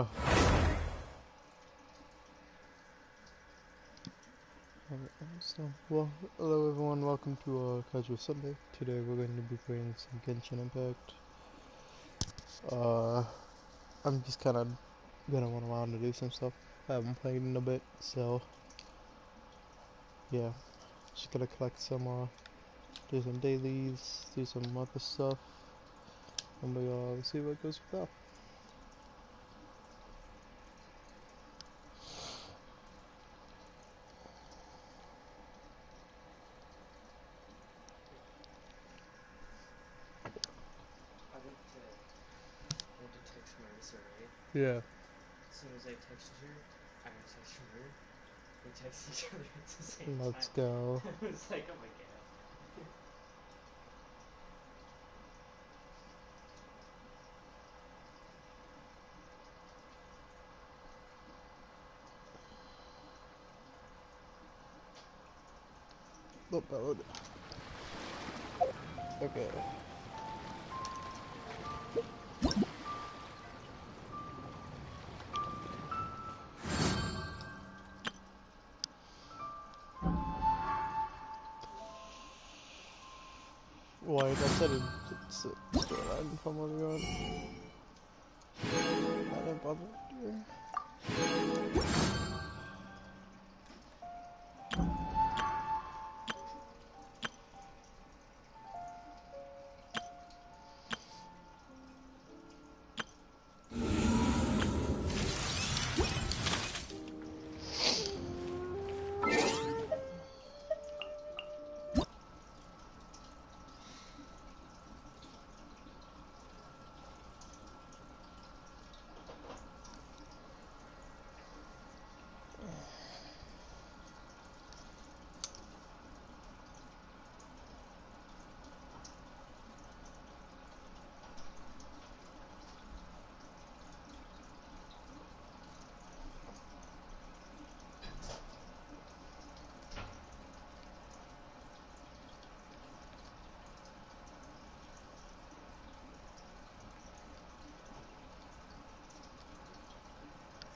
Oh. So, well, hello everyone, welcome to Casual Sunday. Today we're going to be playing some Genshin Impact. I'm just kind of gonna run around to do some stuff. I haven't played in a bit, so yeah, just gonna collect some, do some dailies, do some other stuff, and we'll see what goes with that. To text Marissa, right? Yeah. As soon as I texted her, I texted her. We texted each other at the same Let's time. go. I was like, oh my god. Look, load. Okay. Wait, I said it's a storyline from earlier on. I didn't bother.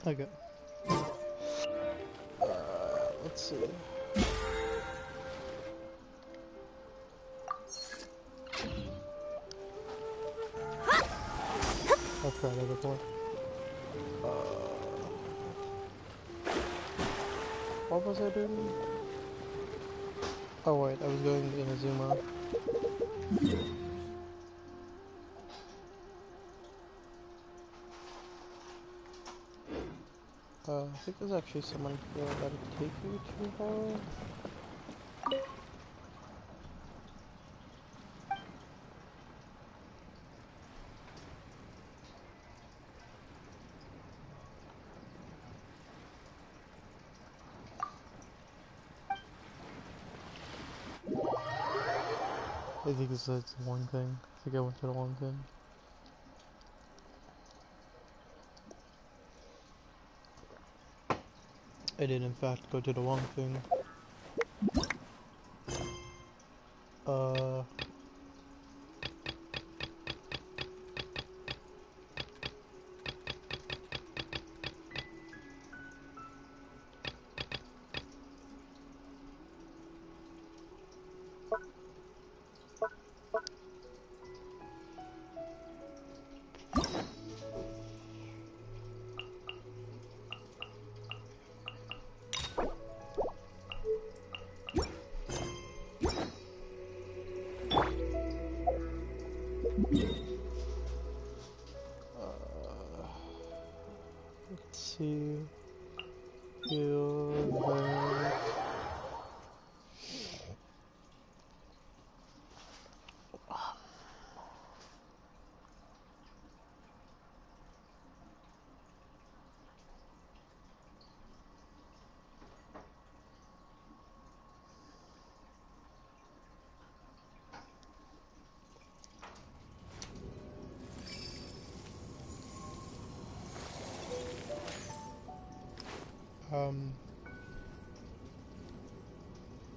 Okay. Let's see. I've tried it before. What was I doing? Oh wait, I was going to Inazuma. I think there's actually someone here that'll take you to her. I think it's the one thing. I think I went to the one thing. I did in fact go to the wrong thing. Uh... Let's see... Here, there...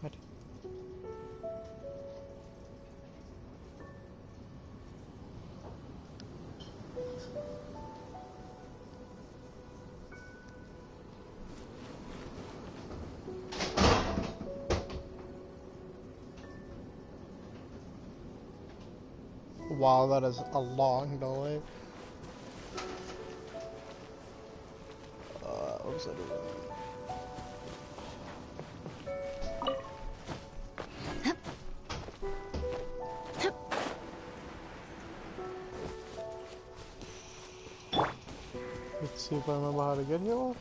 What? Wow, that is a long delay. What was I doing? Let's see if I remember how to get here.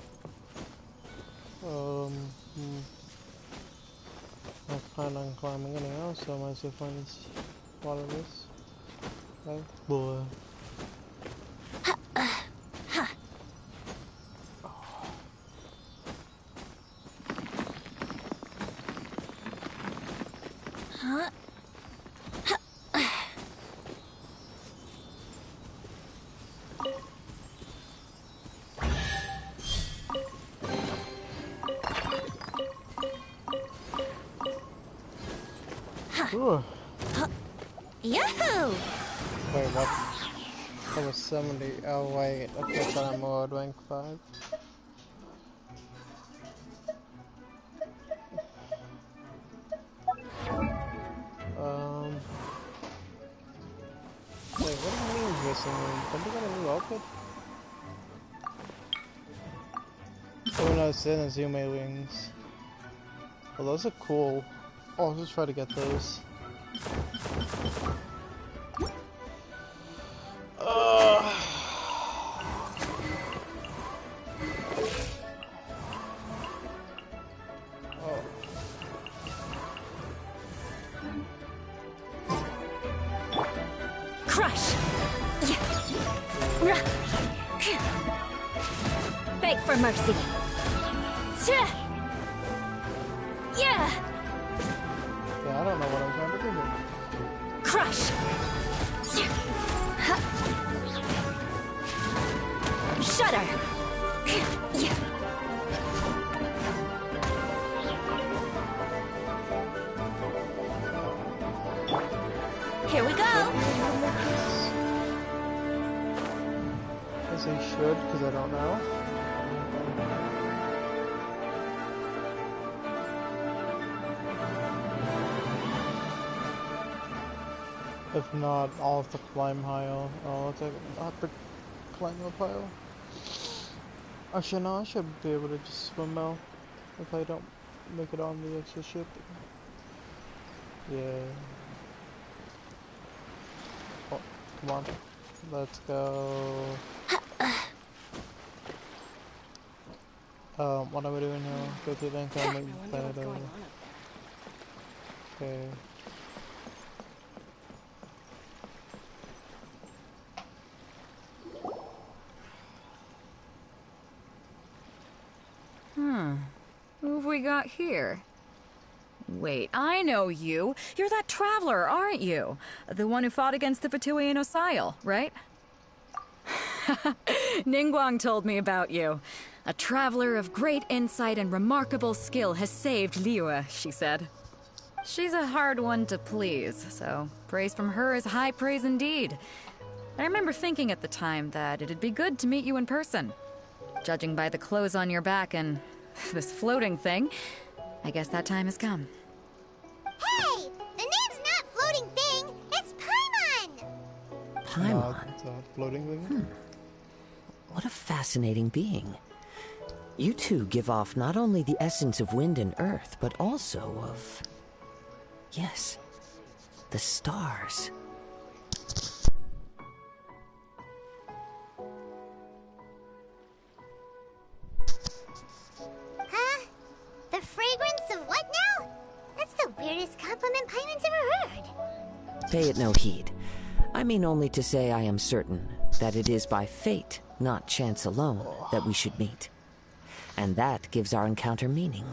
I plan on climbing anyhow, so I might as well find this water this. Okay, boy. Ooh. Yahoo! Wait, what? That was 70. Oh, wait. I thought I'm more rank 5. Wait, what do you mean dressing room? Don't you got a new outfit? Oh no, it's in Azuma wings. Oh, those are cool. Oh, I'll just try to get those. Crush! Beg for mercy. Yeah! Yeah, I don't know what I'm trying to do here. Crush! Shudder! Here we go! As I should, because I don't know. If not, I'll have to climb higher. I'll have to climb up higher. Actually, no, I should be able to just swim now. If I don't make it on the extra ship. Yeah. Oh, come on. Let's go. What are we doing here? Go to the incoming planet over. Okay. Who have we got here? Wait, I know you. You're that traveler, aren't you? The one who fought against the Fatui and Osile, right? Ningguang told me about you. A traveler of great insight and remarkable skill has saved Liyue, she said. She's a hard one to please, so praise from her is high praise indeed. I remember thinking at the time that it'd be good to meet you in person. Judging by the clothes on your back and this floating thing, I guess that time has come. Hey! The name's not Floating Thing, it's Paimon! Paimon? It's a floating thing? What a fascinating being. You two give off not only the essence of wind and earth, but also of... yes, the stars. Huh? The fragrance of what now? That's the weirdest compliment Paimon's ever heard. Pay it no heed. I mean only to say I am certain that it is by fate, not chance alone, that we should meet. And that gives our encounter meaning.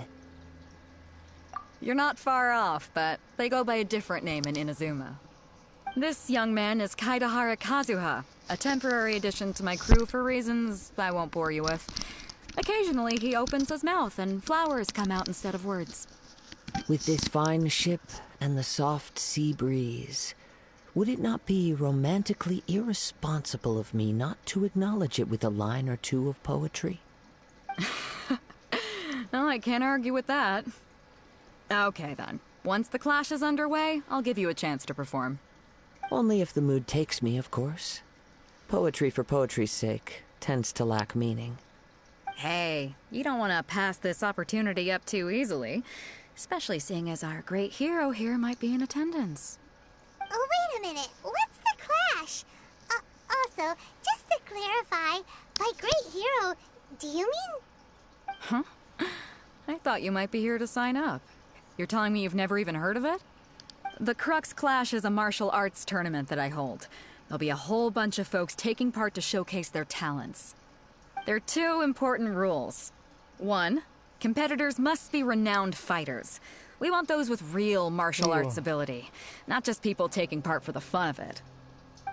You're not far off, but they go by a different name in Inazuma. This young man is Kaidahara Kazuha, a temporary addition to my crew for reasons I won't bore you with. Occasionally he opens his mouth and flowers come out instead of words. With this fine ship and the soft sea breeze, would it not be romantically irresponsible of me not to acknowledge it with a line or two of poetry? Well, I can't argue with that. Okay then. Once the clash is underway, I'll give you a chance to perform. Only if the mood takes me, of course. Poetry for poetry's sake tends to lack meaning. Hey, you don't want to pass this opportunity up too easily, especially seeing as our great hero here might be in attendance. Oh, wait a minute. What's the clash? Also, just to clarify, by great hero, do you mean? Huh? I thought you might be here to sign up. You're telling me you've never even heard of it? The Crux Clash is a martial arts tournament that I hold. There'll be a whole bunch of folks taking part to showcase their talents. There are 2 important rules. 1, competitors must be renowned fighters. We want those with real martial arts ability, not just people taking part for the fun of it.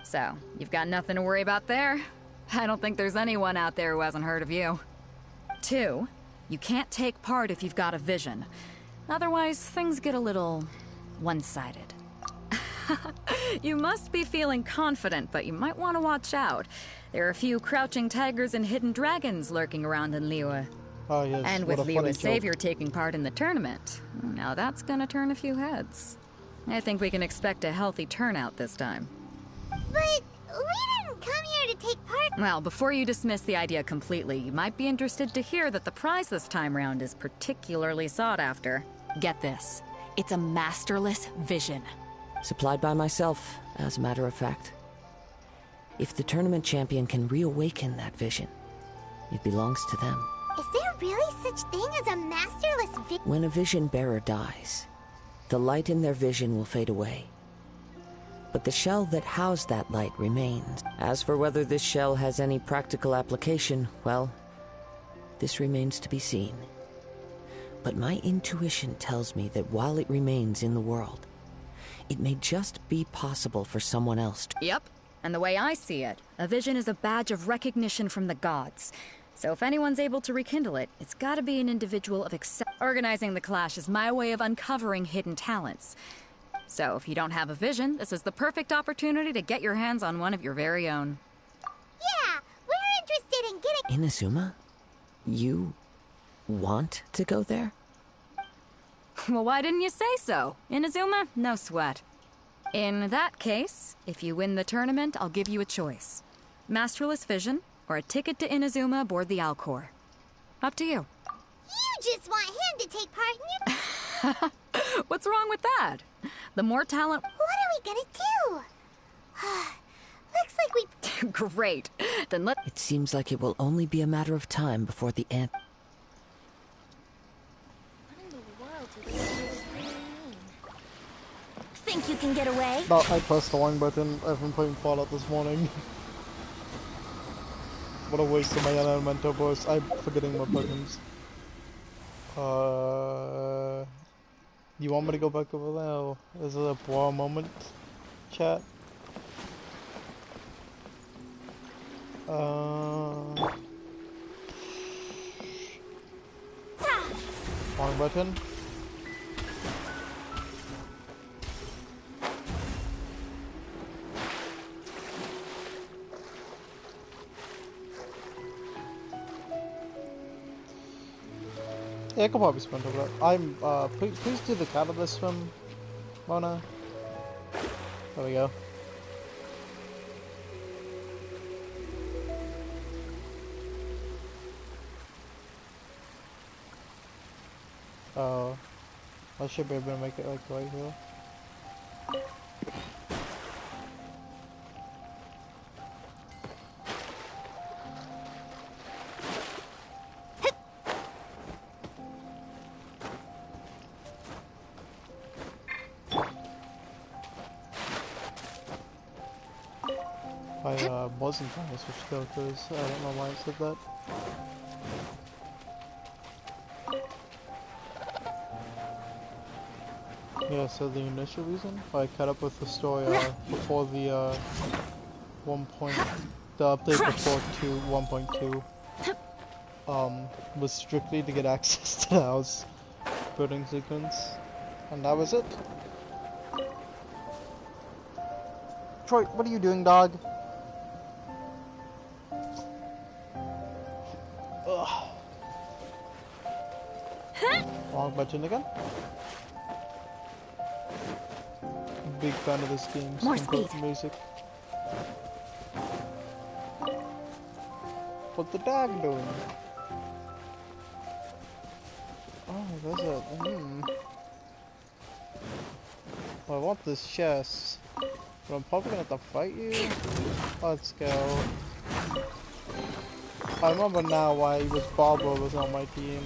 So, you've got nothing to worry about there. I don't think there's anyone out there who hasn't heard of you. 2, you can't take part if you've got a vision. Otherwise, things get a little one-sided. You must be feeling confident, but you might want to watch out. There are a few crouching tigers and hidden dragons lurking around in Liyue. Oh, yes. And what with a funny Liyue's joke. savior taking part in the tournament, now that's gonna turn a few heads. I think we can expect a healthy turnout this time. But we didn't come here to take part. Well, before you dismiss the idea completely, you might be interested to hear that the prize this time round is particularly sought after. Get this. It's a masterless vision. Supplied by myself, as a matter of fact. If the tournament champion can reawaken that vision, it belongs to them. Is there really such thing as a masterless When a vision bearer dies, the light in their vision will fade away. But the shell that housed that light remains. As for whether this shell has any practical application, well, this remains to be seen. But my intuition tells me that while it remains in the world, it may just be possible for someone else to... Yep. And the way I see it, a vision is a badge of recognition from the gods. So if anyone's able to rekindle it, it's gotta be an individual of Organizing the clash is my way of uncovering hidden talents. So if you don't have a vision, this is the perfect opportunity to get your hands on one of your very own. Yeah, we're interested in getting... Inazuma? You want to go there? Well, why didn't you say so? Inazuma, no sweat. In that case, if you win the tournament, I'll give you a choice. Masterless vision, or a ticket to Inazuma aboard the Alcor. Up to you. You just want him to take part in your... What's wrong with that? The more talent... What are we gonna do? Looks like we... Great. Then let... It seems like it will only be a matter of time before the end. What in the world do these things really mean? Think you can get away? No, I pressed the wrong button. I've been playing Fallout this morning. What a waste of my elemental burst. I'm forgetting my buttons. You want me to go back over there? Or is it a brawl moment? Chat? Wrong button. Yeah, I could probably sprint over that. I'm, please do the catalyst swim, Mona. There we go. Oh, I should be able to make it like right here. I wasn't trying to switch characters. I don't know why I said that. Yeah, so the initial reason I caught up with the story before the the update before 1.2 was strictly to get access to the house building sequence, and that was it. Troy, what are you doing, dog? Ugh. Wrong button again. big fan of this game's More speed. music. What's the dog doing? Oh, there's a I want this chest, but I'm probably gonna have to fight you. Let's go. I remember now why it was Barbara was on my team.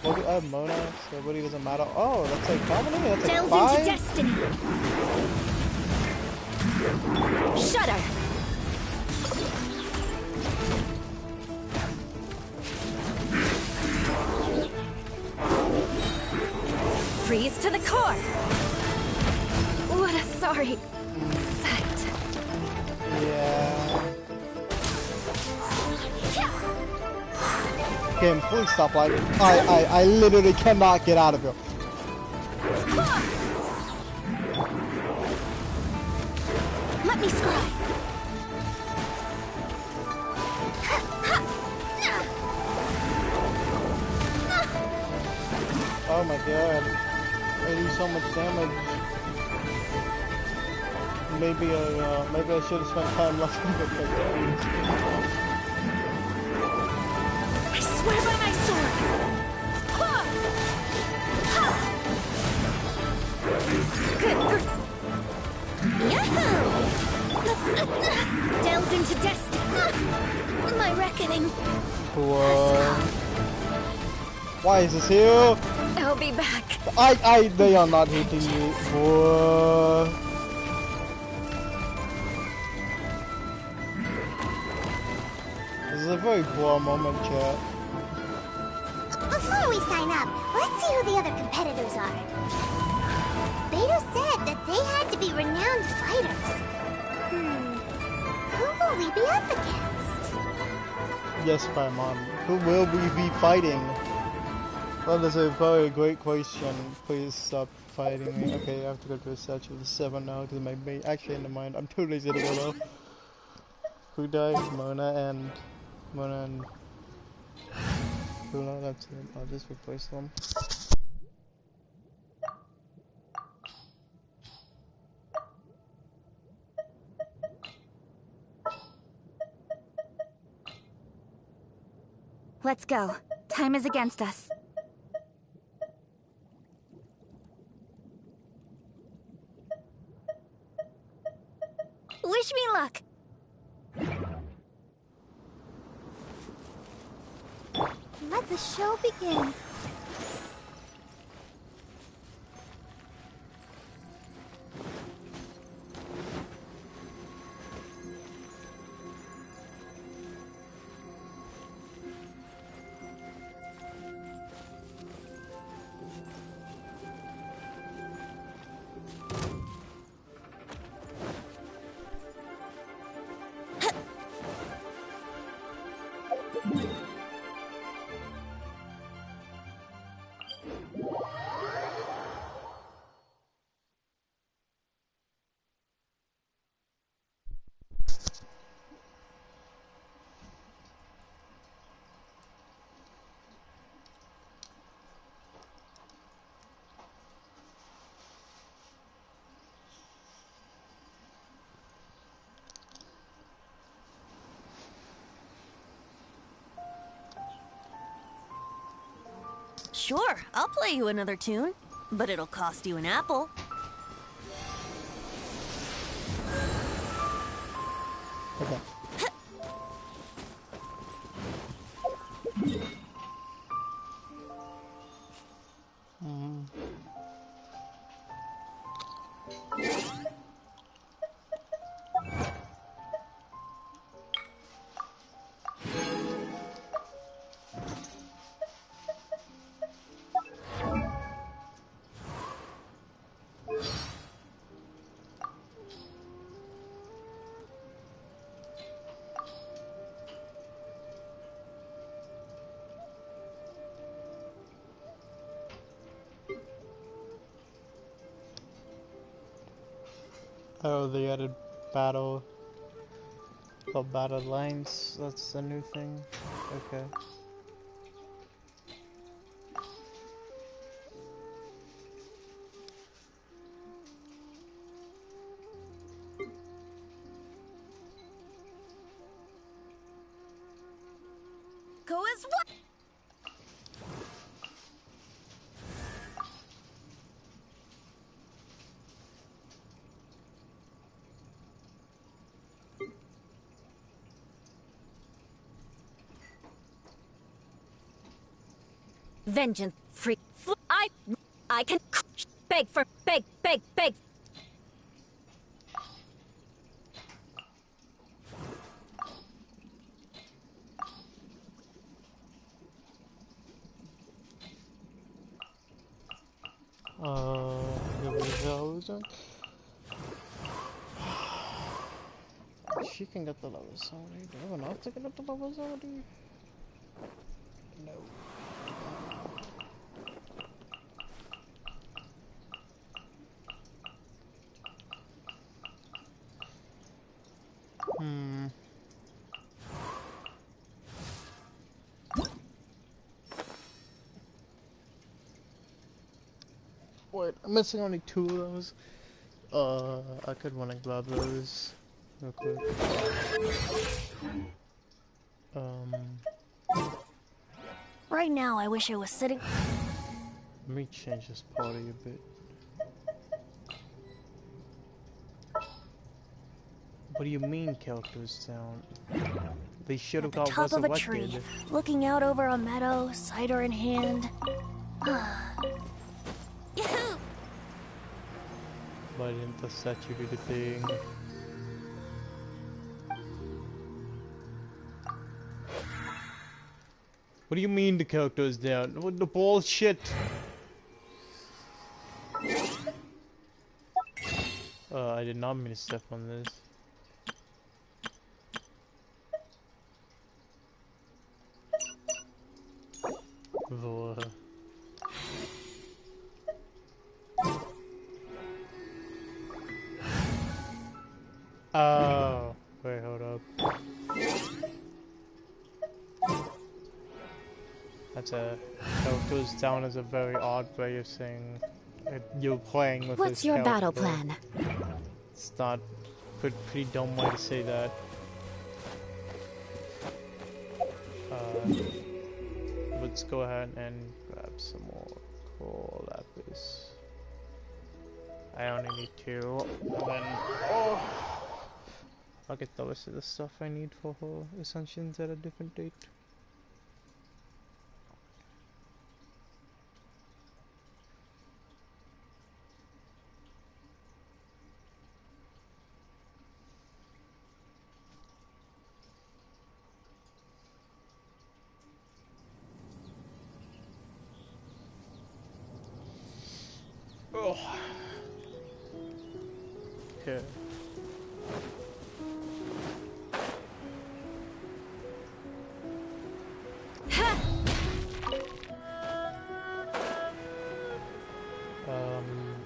What I have Mona, so it really doesn't matter. Oh, that's like how many? That's like Delve 5? into destiny. Shudder. Freeze to the core. What a sorry sight. Yeah. Game, please stop like I literally cannot get out of here. Let me scry. Oh my god. I do so much damage. Maybe I should have spent time left with my games. I swear by my sword. Good. Yahoo! Delve into destiny. My reckoning. Whoa. Why is this here? I'll be back. They are not hitting me. Whoa. This is a very poor moment, chat. Before we sign up, let's see who the other competitors are. Beto said that they had to be renowned fighters. Who will we be up against? Yes, Paimon. Who will we be fighting? That is a very great question. Please stop fighting me. Okay, I have to go to a search of the 7 now because my mate actually in the mind. I'm too lazy to go though. Who died? Mona and Luna, that's it. I'll just replace them. Let's go. Time is against us. Wish me luck. Let the show begin. Sure, I'll play you another tune, but it'll cost you an apple. Okay. Oh, they added battle lines. That's the new thing. Okay. Echo as well. Vengeance, freak. I can beg for beg. The levels. She can get the levels already. Do I have enough to get up the levels already? No. Wait, I'm missing only 2 of those. I could want to grab those real quick. Right now, I wish I was sitting. Let me change this party a bit. What do you mean characters down? They should have At the got top of a resurrected. tree, looking out over a meadow, cider in hand. Yahoo! Why didn't the statue do the thing? What do you mean the character is down? What the bullshit? I did not mean to step on this. Oh, wait, hold up. That's a goes down as a very odd way of saying you're playing with What's this your character. battle plan? It's not pretty dumb way to say that. Let's go ahead and grab some more coal lapis. I only need 2, and then I'll get the rest of the stuff I need for her ascensions at a different date. Oh. Okay.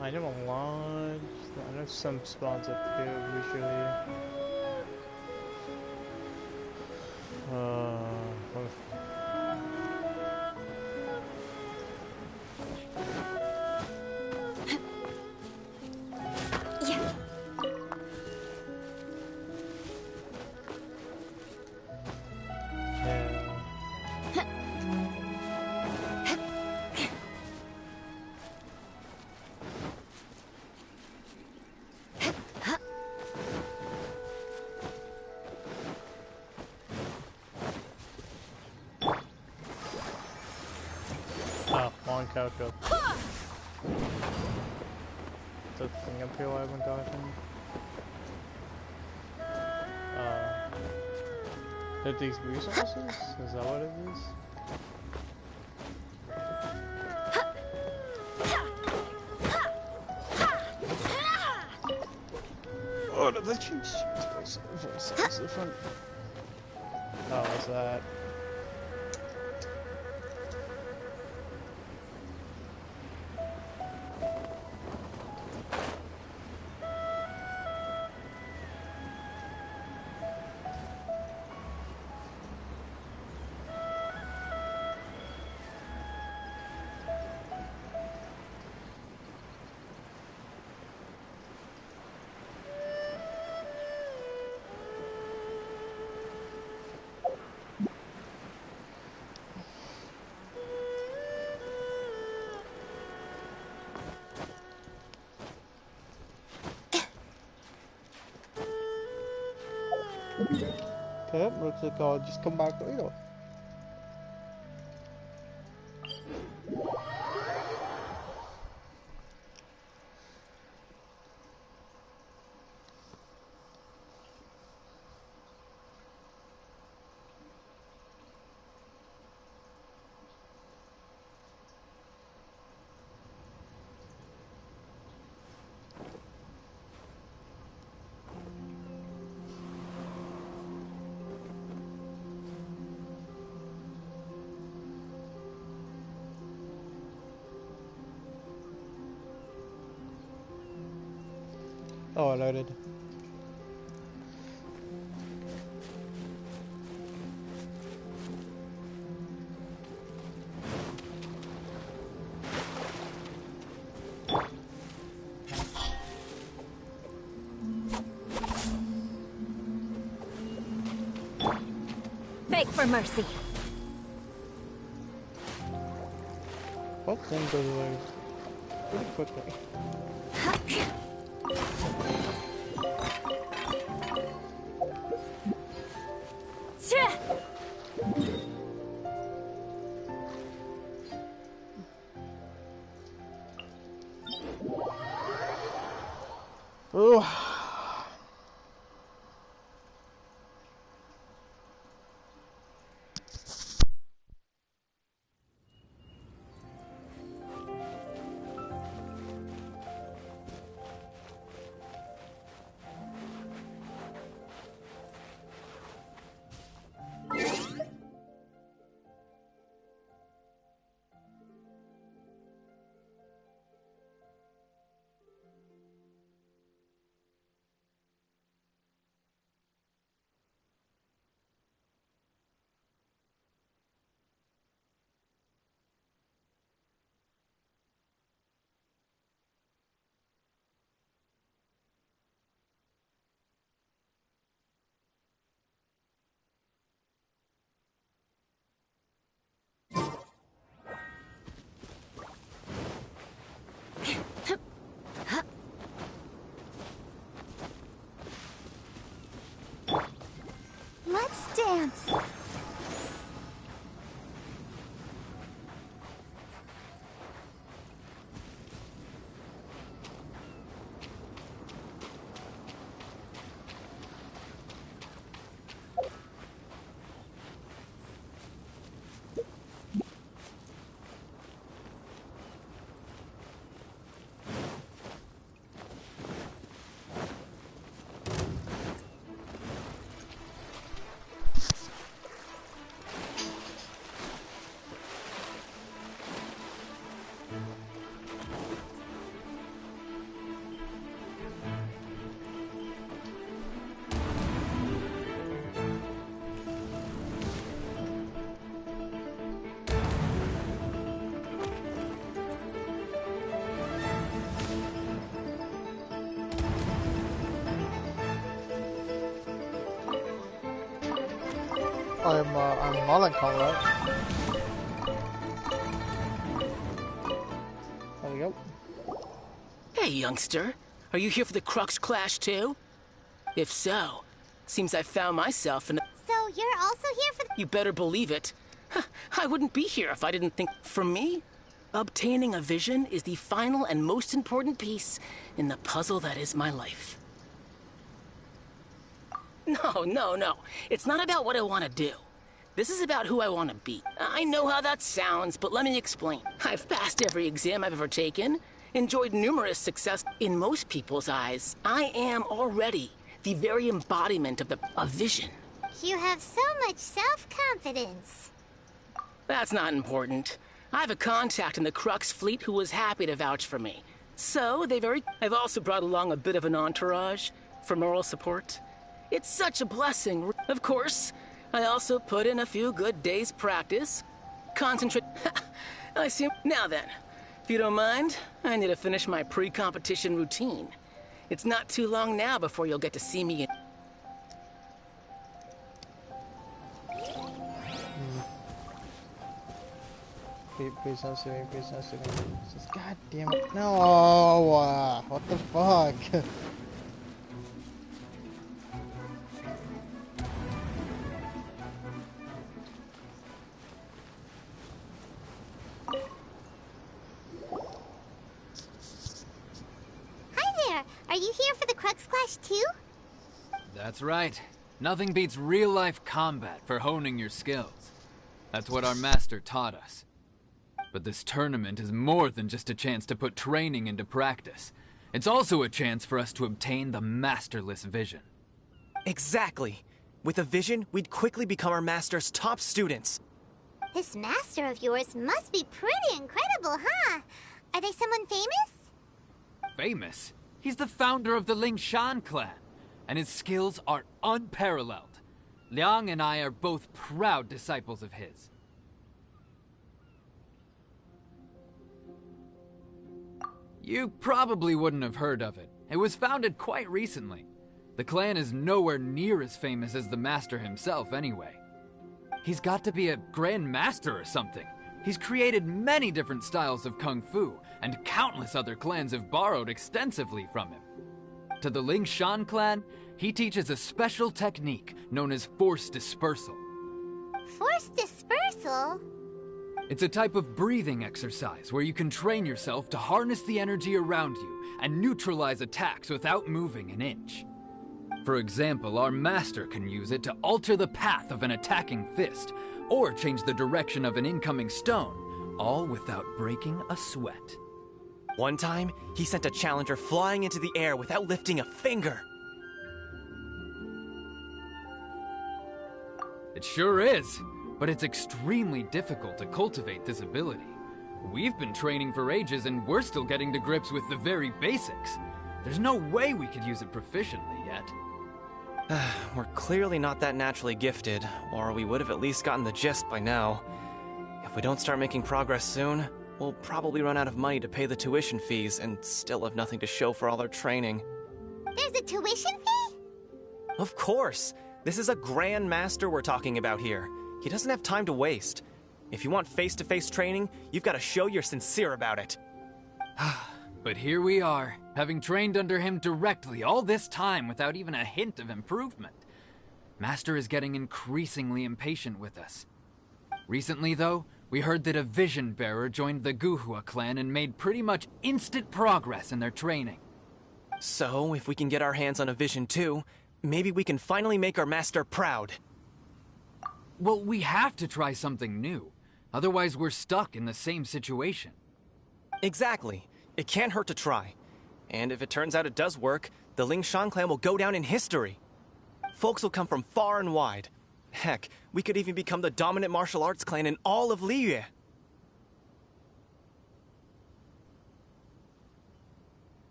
Item unlocked. I know some spawns up here usually. Long character. The thing up here I haven't gotten. That these resources? Is that what it is? Oh, did they change voices different? Oh, what's that? Okay, looks like I'll just come back later. Oh, I loaded. Beg for mercy. What thing goes away pretty quickly? Ooh. Let's dance. I'm Melancholy, right? There we go. Hey, youngster. Are you here for the Crux Clash too? If so, seems I found myself in a... So you're also here for the... You better believe it. I wouldn't be here if I didn't think... For me, obtaining a vision is the final and most important piece in the puzzle that is my life. No. It's not about what I want to do. This is about who I want to be. I know how that sounds, but let me explain. I've passed every exam I've ever taken, enjoyed numerous success. In most people's eyes, I am already the very embodiment of a vision. You have so much self-confidence. That's not important. I have a contact in the Crux fleet who was happy to vouch for me. So, I've also brought along a bit of an entourage for moral support. It's such a blessing. Of course, I also put in a few good days' practice. Concentrate. I see. Now then, if you don't mind, I need to finish my pre-competition routine. It's not too long now before you'll get to see me in... Please don't see me, please don't see me. Just, God damn it. No! What the fuck? clash too? That's right. Nothing beats real-life combat for honing your skills. That's what our master taught us. But this tournament is more than just a chance to put training into practice. It's also a chance for us to obtain the masterless vision. Exactly. With a vision, we'd quickly become our master's top students. This master of yours must be pretty incredible, huh? Are they someone famous? Famous? He's the founder of the Lingshan clan, and his skills are unparalleled. Liang and I are both proud disciples of his. You probably wouldn't have heard of it. It was founded quite recently. The clan is nowhere near as famous as the master himself anyway. He's got to be a grand master or something. He's created many different styles of kung fu, and countless other clans have borrowed extensively from him. To the Lingshan clan, he teaches a special technique known as force dispersal. Force dispersal? It's a type of breathing exercise where you can train yourself to harness the energy around you and neutralize attacks without moving an inch. For example, our master can use it to alter the path of an attacking fist, or change the direction of an incoming stone, all without breaking a sweat. One time, he sent a challenger flying into the air without lifting a finger. It sure is, but it's extremely difficult to cultivate this ability. We've been training for ages and we're still getting to grips with the very basics. There's no way we could use it proficiently yet. We're clearly not that naturally gifted, or we would have at least gotten the gist by now. If we don't start making progress soon, we'll probably run out of money to pay the tuition fees and still have nothing to show for all our training. There's a tuition fee? Of course! This is a Grand Master we're talking about here. He doesn't have time to waste. If you want face-to-face training, you've got to show you're sincere about it. But here we are, having trained under him directly all this time without even a hint of improvement. Master is getting increasingly impatient with us. Recently, though, we heard that a vision bearer joined the Guhua clan and made pretty much instant progress in their training. So, if we can get our hands on a vision too, maybe we can finally make our master proud. Well, we have to try something new. Otherwise, we're stuck in the same situation. Exactly. It can't hurt to try. And if it turns out it does work, the Lingshan clan will go down in history. Folks will come from far and wide. Heck, we could even become the dominant martial arts clan in all of Liyue.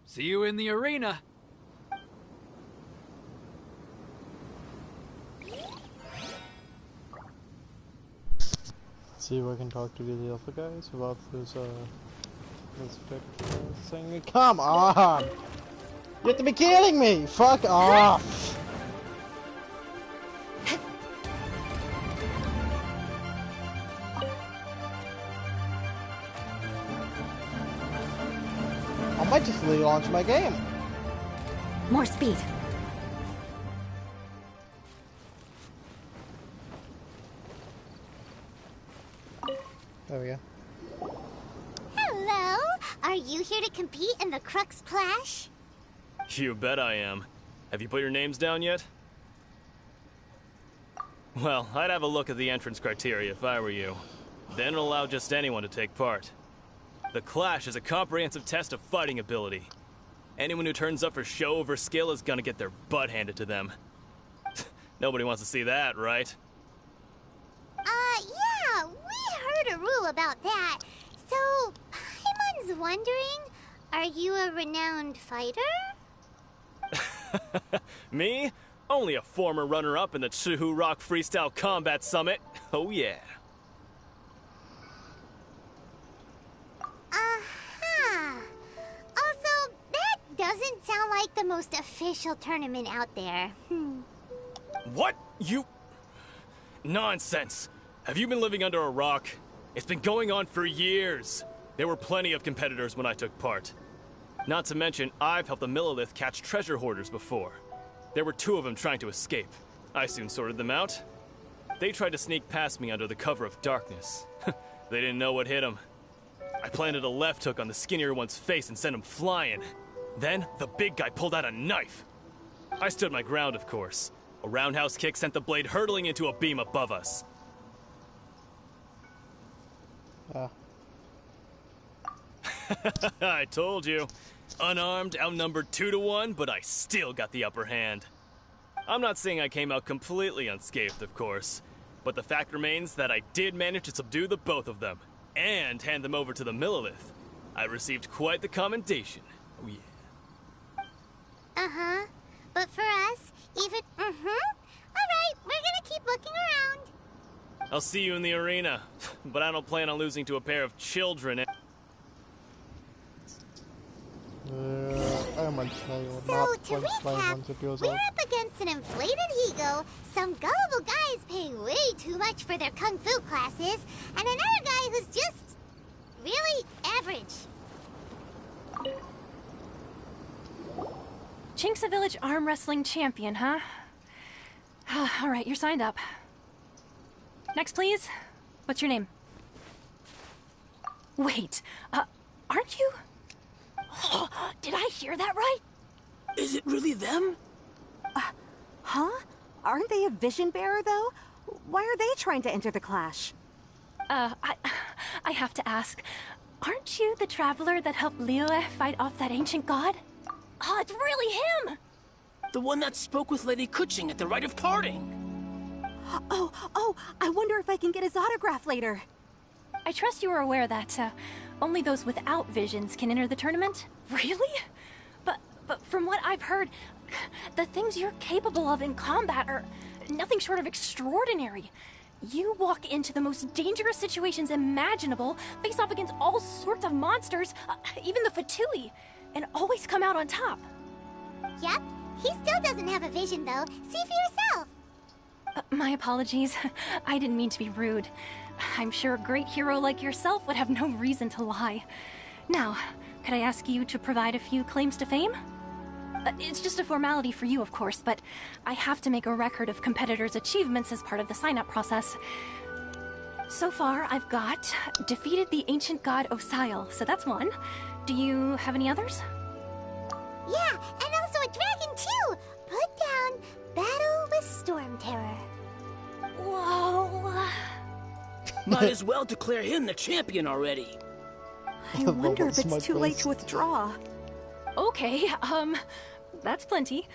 See you in the arena! See if I can talk to the alpha guys about this thing. Come on! You have to be kidding me! Fuck off! I might just relaunch my game. More speed. There we go. Hello! Are you here to compete in the Crux Clash? You bet I am. Have you put your names down yet? Well, I'd have a look at the entrance criteria if I were you. Then it'll allow just anyone to take part. The Clash is a comprehensive test of fighting ability. Anyone who turns up for show over skill is gonna get their butt handed to them. Nobody wants to see that, right? Yeah, we heard a rule about that. So, Paimon's wondering, are you a renowned fighter? Me? Only a former runner-up in the Chihu Rock Freestyle Combat Summit. Oh yeah. Also, that doesn't sound like the most official tournament out there. What? You... Nonsense. Have you been living under a rock? It's been going on for years. There were plenty of competitors when I took part. Not to mention, I've helped the Millilith catch treasure hoarders before. There were 2 of them trying to escape. I soon sorted them out. They tried to sneak past me under the cover of darkness. They didn't know what hit them. I planted a left hook on the skinnier one's face and sent him flying. Then, the big guy pulled out a knife. I stood my ground, of course. A roundhouse kick sent the blade hurtling into a beam above us. I told you. Unarmed, outnumbered 2-1, but I still got the upper hand. I'm not saying I came out completely unscathed, of course, but the fact remains that I did manage to subdue the both of them, and hand them over to the Millilith. I received quite the commendation. Oh yeah. Uh-huh. But for us, even... Alright, we're gonna keep looking around. I'll see you in the arena, but I don't plan on losing to a pair of children. I'm a child, So, not to like 5 recap, months years we're old. up against an inflated ego, some gullible guys paying way too much for their kung fu classes, and another guy who's just... really average. Chinksa Village arm wrestling champion, huh? Alright, you're signed up. Next, please. What's your name? Wait, aren't you? Did I hear that right? Is it really them? Huh? Aren't they a vision bearer, though? Why are they trying to enter the clash? I have to ask. Aren't you the traveler that helped Liyue fight off that ancient god? Oh, it's really him! The one that spoke with Lady Kuching at the rite of parting. Oh, I wonder if I can get his autograph later. I trust you are aware that, only those without visions can enter the tournament? Really? But from what I've heard, the things you're capable of in combat are nothing short of extraordinary. You walk into the most dangerous situations imaginable, face off against all sorts of monsters, even the Fatui, and always come out on top. Yep, he still doesn't have a vision, though. See for yourself. My apologies. I didn't mean to be rude. I'm sure a great hero like yourself would have no reason to lie. Now, could I ask you to provide a few claims to fame? It's just a formality for you, of course, but I have to make a record of competitors' achievements as part of the sign-up process. So far, I've got defeated the ancient god Osail, so that's one. Do you have any others? Yeah, and also a dragon, too! Put down Battle with Storm Terror. Whoa... Might as well declare him the champion already. I wonder if it's too late to withdraw. Okay, that's plenty.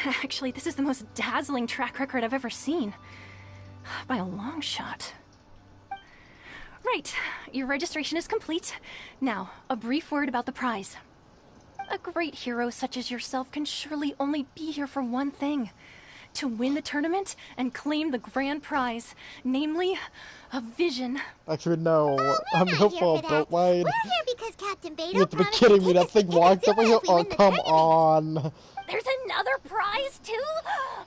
Actually, this is the most dazzling track record I've ever seen. By a long shot. Right, your registration is complete. Now, a brief word about the prize. A great hero such as yourself can surely only be here for one thing. To win the tournament and claim the grand prize, namely, a vision. Actually, no. I'm here for a boat ride. We're here because Captain Beto You have to be kidding me. That thing walked over here. Oh, come on. There's another prize, too?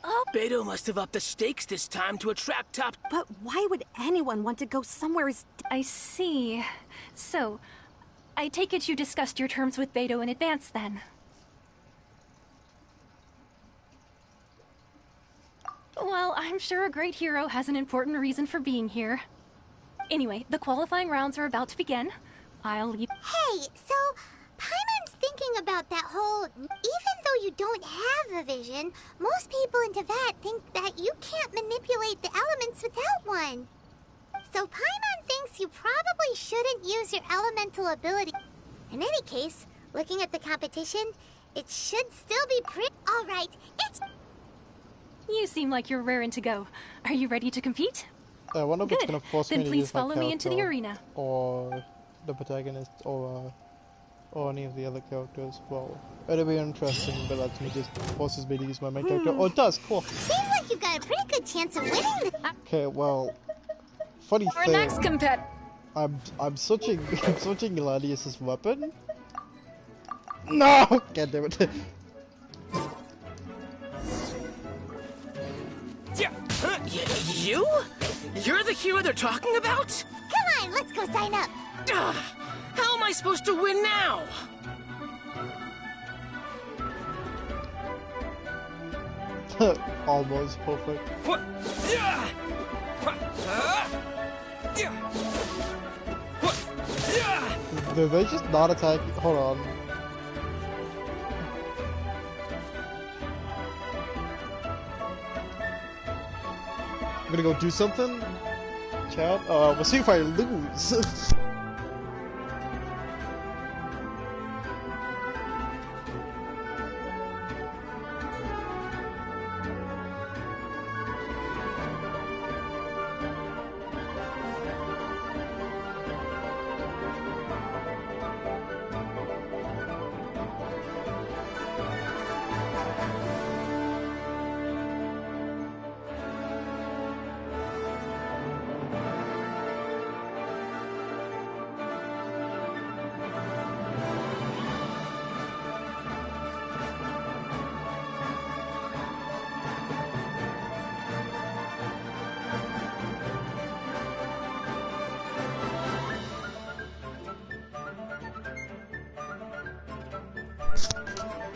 Oh. Beto must have upped the stakes this time to attract top... But why would anyone want to go somewhere as... I see. So, I take it you discussed your terms with Beto in advance, then? Well, I'm sure a great hero has an important reason for being here. Anyway, the qualifying rounds are about to begin. I'll leave... Hey, so... Paimon's thinking about that whole... Even though you don't have a vision, most people in Teyvat think that you can't manipulate the elements without one. So Paimon thinks you probably shouldn't use your elemental ability. In any case, looking at the competition, it should still be pretty... Alright, it's... You seem like you're raring to go. Are you ready to compete? I wonder if it's gonna force me Then to please use my follow me into the character, arena. or the protagonist, or any of the other characters. Well, it'll be interesting, but that's me just forces me to use my main character. Oh, it does. Cool. Seems like you've got a pretty good chance of winning. Okay, well, funny Our thing. next I'm switching Gladius's weapon. No! God damn it. You? You're the hero they're talking about? Come on, let's go sign up. How am I supposed to win now? Almost perfect. Did they just not attack? Hold on. gonna go do something. Chat. We'll see if I lose.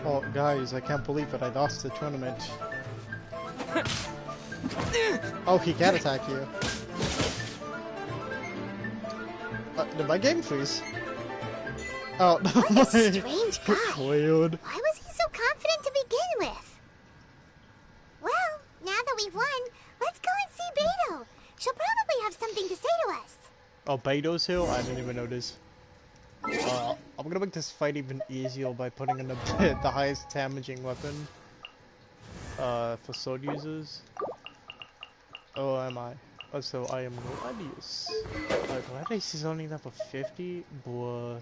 Oh, guys, I can't believe it. I lost the tournament. Oh, he can attack you. Did my game freeze? Oh, no. What a strange guy. Weird. Why was he so confident to begin with? Well, now that we've won, let's go and see Beto. She'll probably have something to say to us. Oh, Beto's here? I didn't even notice. I'm gonna make this fight even easier by putting in the highest damaging weapon for sword users. Oh, am I? Oh, so I am Gladius. Gladius is only level 50? Boy.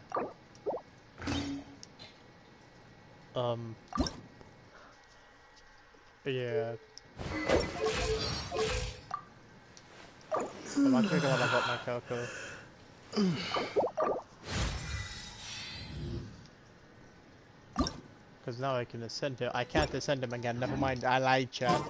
Yeah. I'm not gonna level up my character. Because now I can ascend him. I can't ascend him again. Never mind. I lied, chat.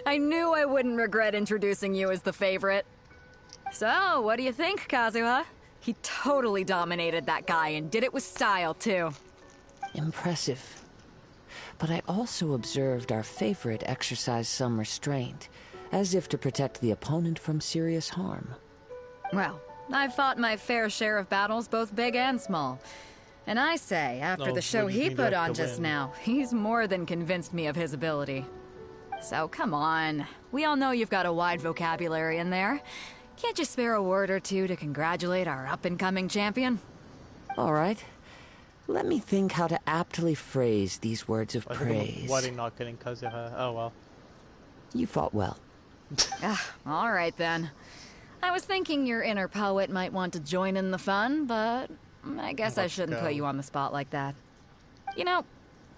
I knew I wouldn't regret introducing you as the favorite. So, what do you think, Kazuha? He totally dominated that guy and did it with style, too. Impressive. But I also observed our favorite exercise some restraint, as if to protect the opponent from serious harm. Well, I've fought my fair share of battles, both big and small. And I say, after the show he put on just now, he's more than convinced me of his ability. So come on, we all know you've got a wide vocabulary in there. Can't you spare a word or two to congratulate our up-and-coming champion? All right. Let me think how to aptly phrase these words of praise. Why are you not getting Kazuha? Oh well. You fought well. All right then. I was thinking your inner poet might want to join in the fun, but I guess I shouldn't put you on the spot like that. You know,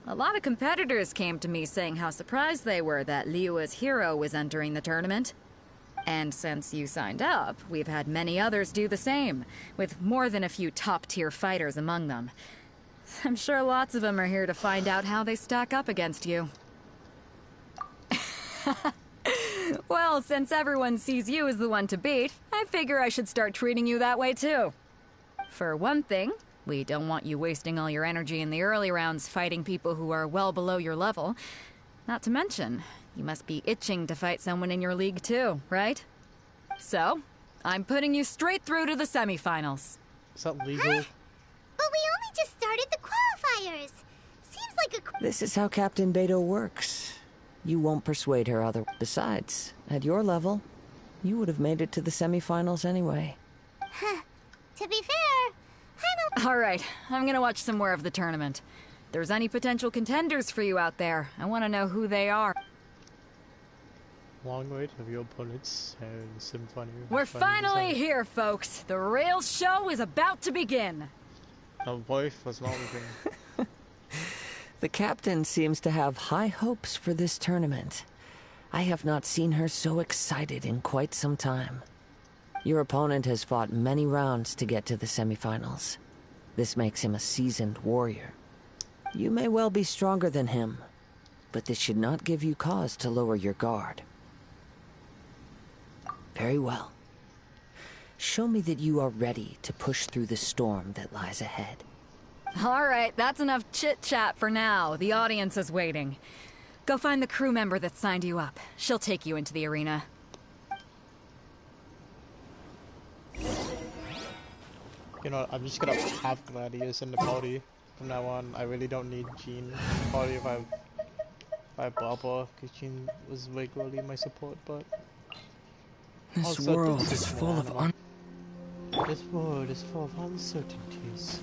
a lot of competitors came to me saying how surprised they were that Liyue's hero was entering the tournament. And since you signed up, we've had many others do the same, with more than a few top-tier fighters among them. I'm sure lots of them are here to find out how they stack up against you. Well, since everyone sees you as the one to beat, I figure I should start treating you that way too. For one thing, we don't want you wasting all your energy in the early rounds fighting people who are well below your level. Not to mention, you must be itching to fight someone in your league too, right? So, I'm putting you straight through to the semifinals. Is that legal? Huh? But we only just started the qualifiers. Seems like a... This is how Captain Beto works. You won't persuade her other. Besides, at your level, you would have made it to the semifinals anyway. To be fair, All right, I'm gonna watch some more of the tournament. If there's any potential contenders for you out there, I want to know who they are. Long wait of your opponents and some funny. We're finally here, folks. The real show is about to begin. The wife was not leaving. The captain seems to have high hopes for this tournament. I have not seen her so excited in quite some time. Your opponent has fought many rounds to get to the semifinals. This makes him a seasoned warrior. You may well be stronger than him, but this should not give you cause to lower your guard. Very well. Show me that you are ready to push through the storm that lies ahead. All right, that's enough chit-chat for now. The audience is waiting. Go find the crew member that signed you up. She'll take you into the arena. You know, I'm just gonna have Gladius in the party from now on. I really don't need Jean in the party if I have Baba, because Jean was regularly my support, but... This also, world this is full of This world is full of uncertainties.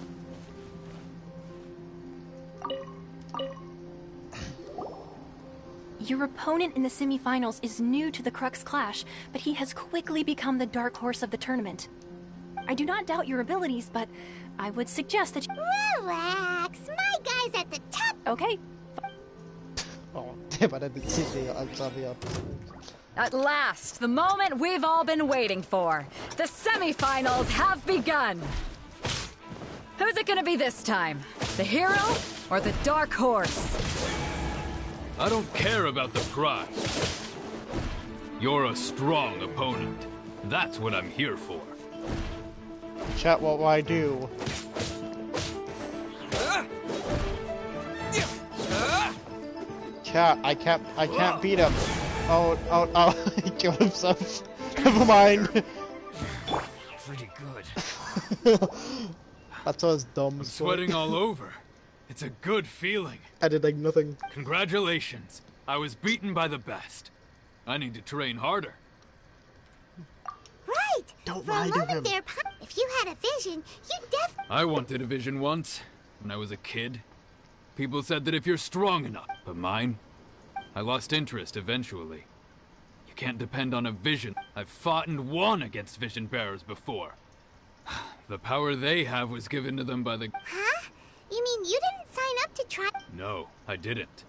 Your opponent in the semifinals is new to the Crux Clash, but he has quickly become the dark horse of the tournament. I do not doubt your abilities, but I would suggest that you... Relax, my guy's at the top. Okay. Oh, damn, I didn't see the opposite. At last, the moment we've all been waiting for. The semifinals have begun. Who's it gonna be this time? The hero or the dark horse? I don't care about the prize. You're a strong opponent. That's what I'm here for. Chat, what will I do? Chat, I can't beat him. Oh, he killed himself. Never mind. Pretty good. That's what his dumb. I'm sweating all over. It's a good feeling. I did like nothing. Congratulations. I was beaten by the best. I need to train harder. Right. Don't For a lie to moment him. there, if you had a vision, you I wanted a vision once, when I was a kid. People said that if you're strong enough, but mine, I lost interest eventually. You can't depend on a vision. I've fought and won against vision bearers before. The power they have was given to them by the... Huh? You mean you didn't sign up to try? No, I didn't.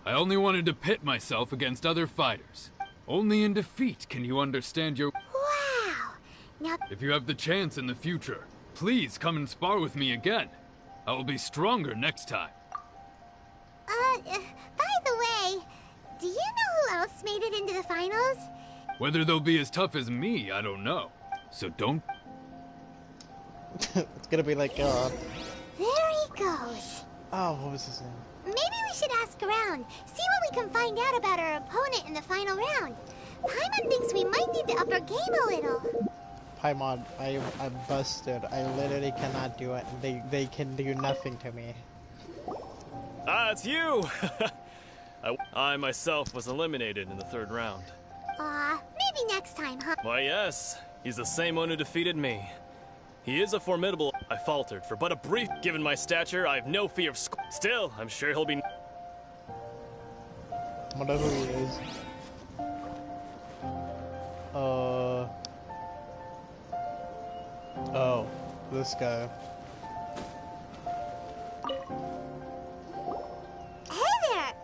I only wanted to pit myself against other fighters. Only in defeat can you understand your... Wow. Now... If you have the chance in the future, please come and spar with me again. I will be stronger next time. By the way, do you know who else made it into the finals? Whether they'll be as tough as me, I don't know. So don't... It's gonna be like, There he goes. Oh, what was his name? Maybe we should ask around, see what we can find out about our opponent in the final round. Paimon thinks we might need to up our game a little. Paimon, I'm busted. I literally cannot do it. They can do nothing to me. Ah, it's you! I myself was eliminated in the third round. Maybe next time, huh? Why, yes. He's the same one who defeated me. He is a formidable... I faltered for but a brief... Given my stature, I have no fear of Still, I'm sure he'll be... I wonder who he is. Oh, this guy. Hey there!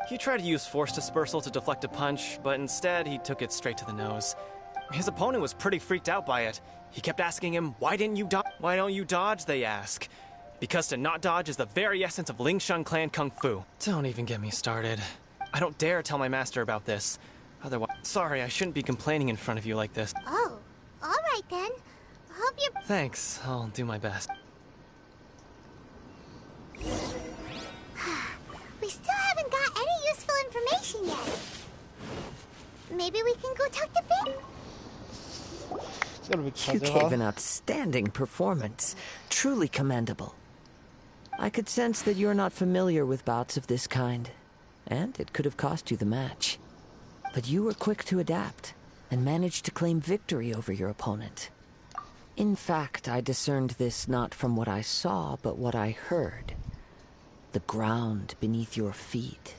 He tried to use force dispersal to deflect a punch, but instead he took it straight to the nose. His opponent was pretty freaked out by it. He kept asking him, why didn't you dodge? Why don't you dodge, they ask. Because to not dodge is the very essence of Lingshan clan kung fu. Don't even get me started. I don't dare tell my master about this. Otherwise, sorry, I shouldn't be complaining in front of you like this. Oh, alright then. Hope you're... Thanks, I'll do my best. We still haven't got any useful information yet. Maybe we can go talk to Ben? You gave an outstanding performance. Truly commendable. I could sense that you're not familiar with bouts of this kind, and it could have cost you the match. But you were quick to adapt, and managed to claim victory over your opponent. In fact, I discerned this not from what I saw, but what I heard. The ground beneath your feet,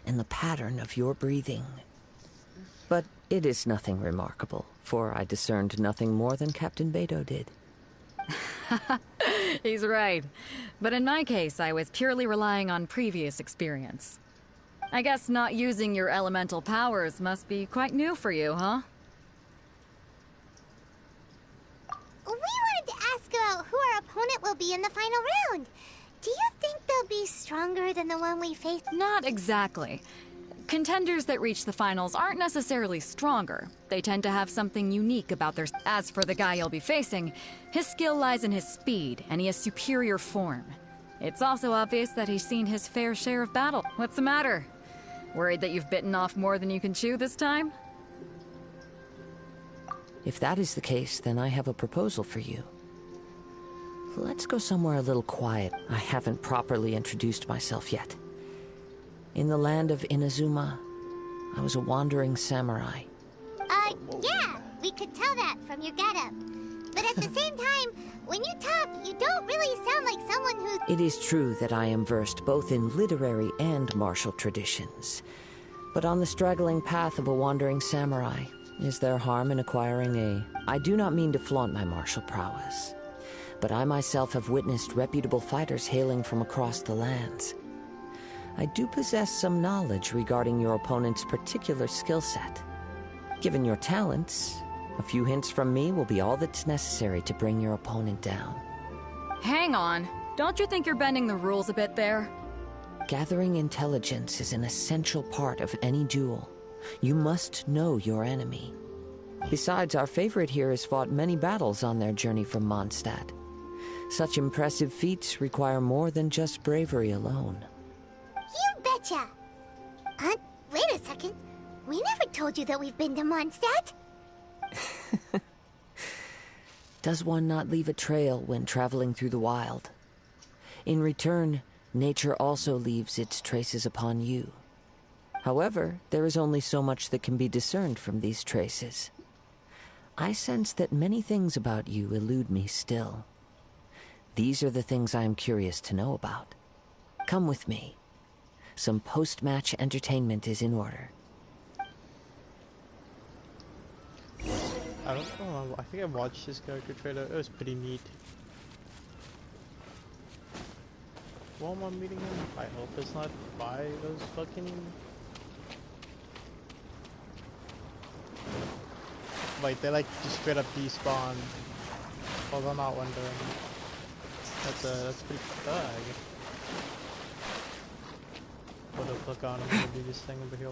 and the pattern of your breathing. But it is nothing remarkable, for I discerned nothing more than Captain Beto did. He's right. But in my case, I was purely relying on previous experience. I guess not using your elemental powers must be quite new for you, huh? We wanted to ask about who our opponent will be in the final round. Do you think they'll be stronger than the one we faced? Not exactly. Contenders that reach the finals aren't necessarily stronger. They tend to have something unique about their... As for the guy you'll be facing, his skill lies in his speed, and he has superior form. It's also obvious that he's seen his fair share of battle. What's the matter? Worried that you've bitten off more than you can chew this time? If that is the case, then I have a proposal for you. let's go somewhere a little quiet. I haven't properly introduced myself yet. In the land of Inazuma, I was a wandering samurai. Yeah, we could tell that from your getup. But at the same time, when you talk, you don't really sound like someone who's... It is true that I am versed both in literary and martial traditions. But on the straggling path of a wandering samurai, is there harm in acquiring a... I do not mean to flaunt my martial prowess, but I myself have witnessed reputable fighters hailing from across the lands. I do possess some knowledge regarding your opponent's particular skill set. Given your talents, a few hints from me will be all that's necessary to bring your opponent down. Hang on. Don't you think you're bending the rules a bit there? Gathering intelligence is an essential part of any duel. You must know your enemy. Besides, our favorite here has fought many battles on their journey from Mondstadt. Such impressive feats require more than just bravery alone. You betcha! Wait a second. We never told you that we've been to Mondstadt. Does one not leave a trail when traveling through the wild? In return, nature also leaves its traces upon you. However, there is only so much that can be discerned from these traces. I sense that many things about you elude me still. These are the things I am curious to know about. Come with me. Some post-match entertainment is in order. I don't know, I think I watched this character trailer, it was pretty neat. Why am I meeting him? I hope it's not by those fucking... Like, they like just straight up despawn. Well, I'm not wondering. That's pretty fucked up, I guess. Put a click on, I'm gonna do this thing over here.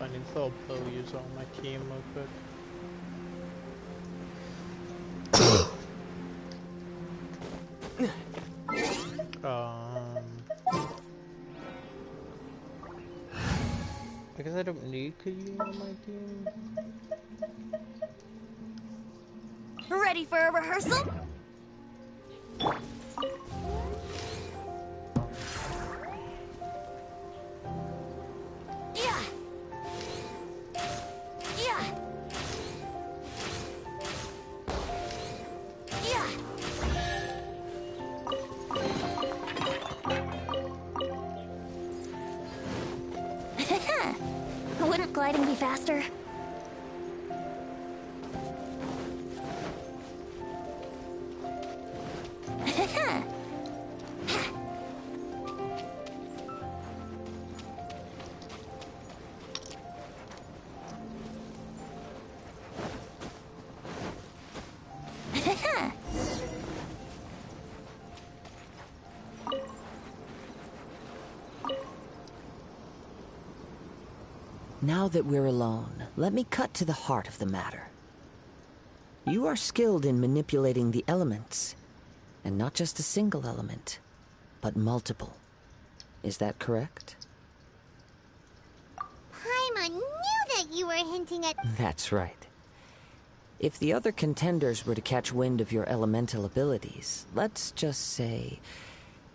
I need to throw a blow user on my team real quick. I guess I don't need Kayu on my team. Ready for a rehearsal? Wouldn't gliding be faster? Now that we're alone, let me cut to the heart of the matter. You are skilled in manipulating the elements, and not just a single element, but multiple. Is that correct? Paimon knew that you were hinting at... That's right. If the other contenders were to catch wind of your elemental abilities, let's just say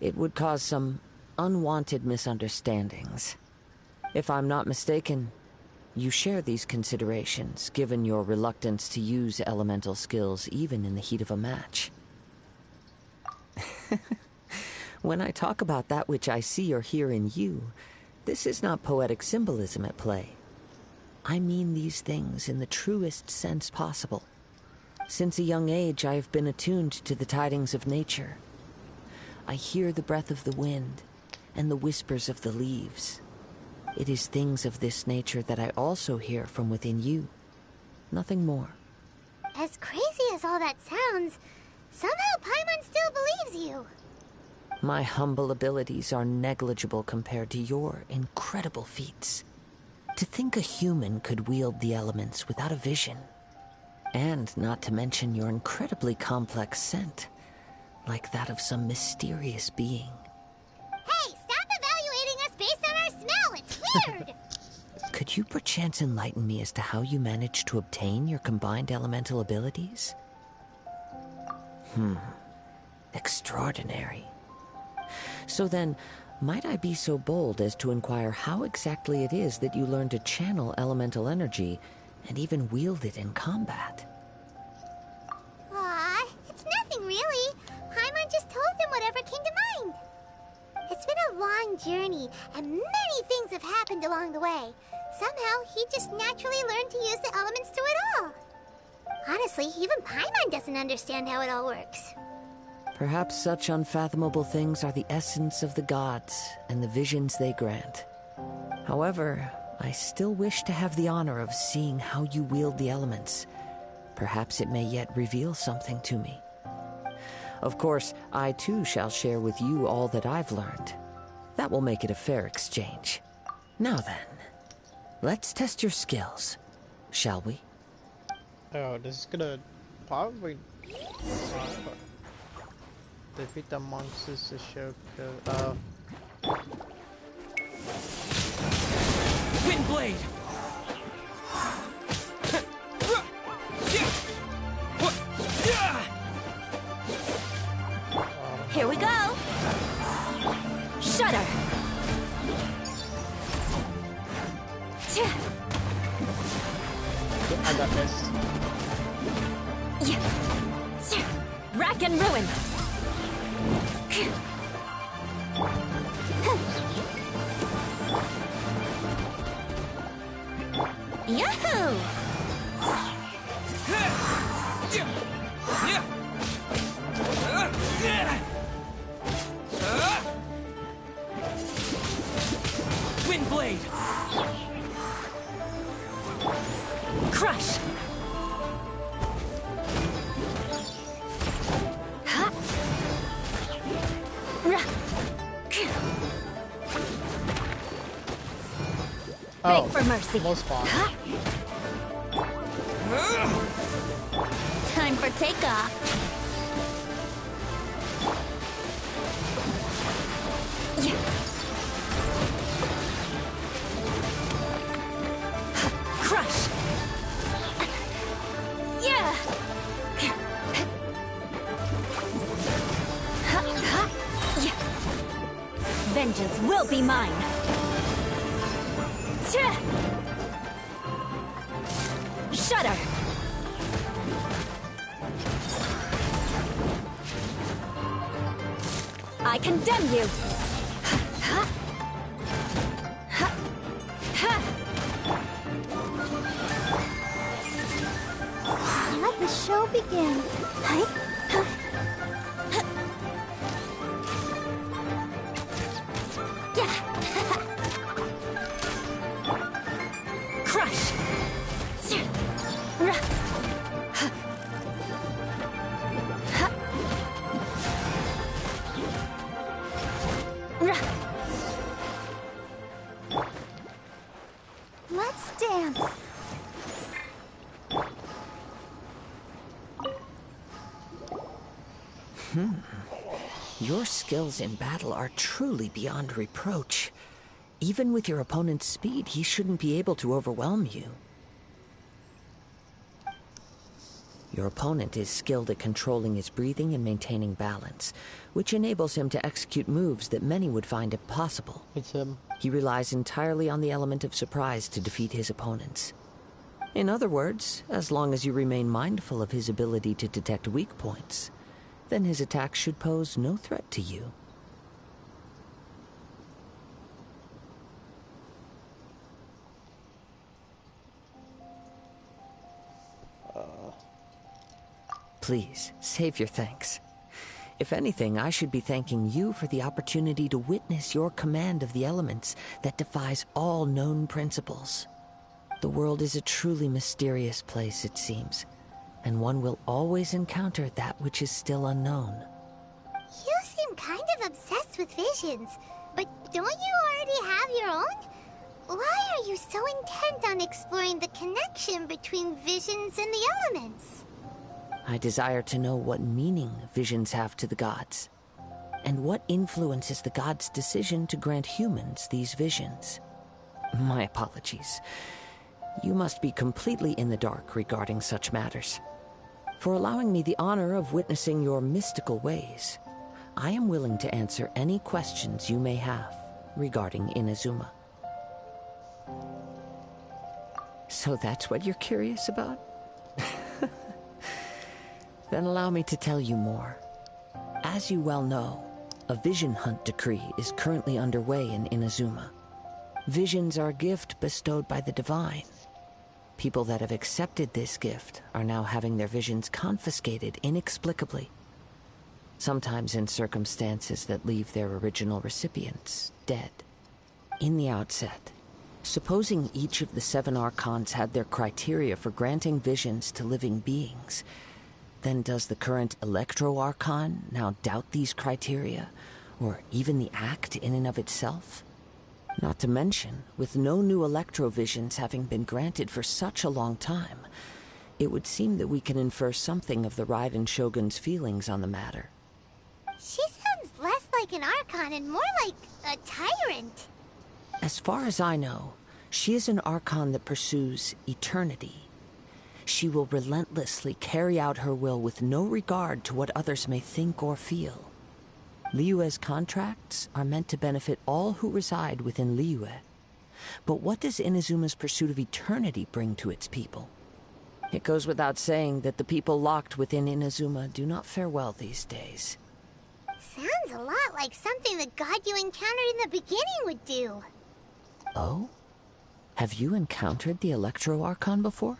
it would cause some unwanted misunderstandings. If I'm not mistaken, you share these considerations, given your reluctance to use elemental skills even in the heat of a match. When I talk about that which I see or hear in you, this is not poetic symbolism at play. I mean these things in the truest sense possible. Since a young age, I have been attuned to the tidings of nature. I hear the breath of the wind and the whispers of the leaves. It is things of this nature that I also hear from within you. Nothing more. As crazy as all that sounds, somehow Paimon still believes you. My humble abilities are negligible compared to your incredible feats. To think a human could wield the elements without a vision. And not to mention your incredibly complex scent, like that of some mysterious being. Hey, stop evaluating us based on our smell! It's weird! Could you perchance enlighten me as to how you managed to obtain your combined elemental abilities? Extraordinary. So then, might I be so bold as to inquire how exactly it is that you learned to channel elemental energy and even wield it in combat? Aw, it's nothing really. Paimon just told him whatever came to mind. It's been a long journey, and many things have happened along the way. Somehow, he just naturally learned to use the elements through it all. Honestly, even Paimon doesn't understand how it all works. Perhaps such unfathomable things are the essence of the gods and the visions they grant. However, I still wish to have the honor of seeing how you wield the elements. Perhaps it may yet reveal something to me. Of course, I too shall share with you all that I've learned. That will make it a fair exchange. Now then, let's test your skills, shall we? Oh, this is gonna probably defeat the monsters to show Windblade! Here we go! Shudder! I got this. Rack and ruin! Yahoo! Windblade! Crush! Oh, beg for mercy. most fun. Time for takeoff. Crush. Yeah. Vengeance will be mine. Shudder! I condemn you! Let the show begin. Crush! Let's dance. Your skills in battle are truly beyond reproach. Even with your opponent's speed, he shouldn't be able to overwhelm you. Your opponent is skilled at controlling his breathing and maintaining balance, which enables him to execute moves that many would find impossible. It's him. He relies entirely on the element of surprise to defeat his opponents. In other words, as long as you remain mindful of his ability to detect weak points, then his attacks should pose no threat to you. Please, save your thanks. If anything, I should be thanking you for the opportunity to witness your command of the elements that defies all known principles. The world is a truly mysterious place, it seems, and one will always encounter that which is still unknown. You seem kind of obsessed with visions, but don't you already have your own? Why are you so intent on exploring the connection between visions and the elements? I desire to know what meaning visions have to the gods, and what influences the gods' decision to grant humans these visions. My apologies. You must be completely in the dark regarding such matters. For allowing me the honor of witnessing your mystical ways, I am willing to answer any questions you may have regarding Inazuma. So that's what you're curious about? Then allow me to tell you more. As you well know, a vision hunt decree is currently underway in Inazuma. Visions are a gift bestowed by the divine. People that have accepted this gift are now having their visions confiscated inexplicably. Sometimes in circumstances that leave their original recipients dead. In the outset, supposing each of the 7 archons had their criteria for granting visions to living beings, then does the current Electro Archon now doubt these criteria, or even the act in and of itself? Not to mention, with no new Electro visions having been granted for such a long time, it would seem that we can infer something of the Raiden Shogun's feelings on the matter. She sounds less like an Archon and more like a tyrant. As far as I know, she is an Archon that pursues eternity. She will relentlessly carry out her will with no regard to what others may think or feel. Liyue's contracts are meant to benefit all who reside within Liyue. But what does Inazuma's pursuit of eternity bring to its people? It goes without saying that the people locked within Inazuma do not fare well these days. Sounds a lot like something the god you encountered in the beginning would do. Oh? Have you encountered the Electro Archon before?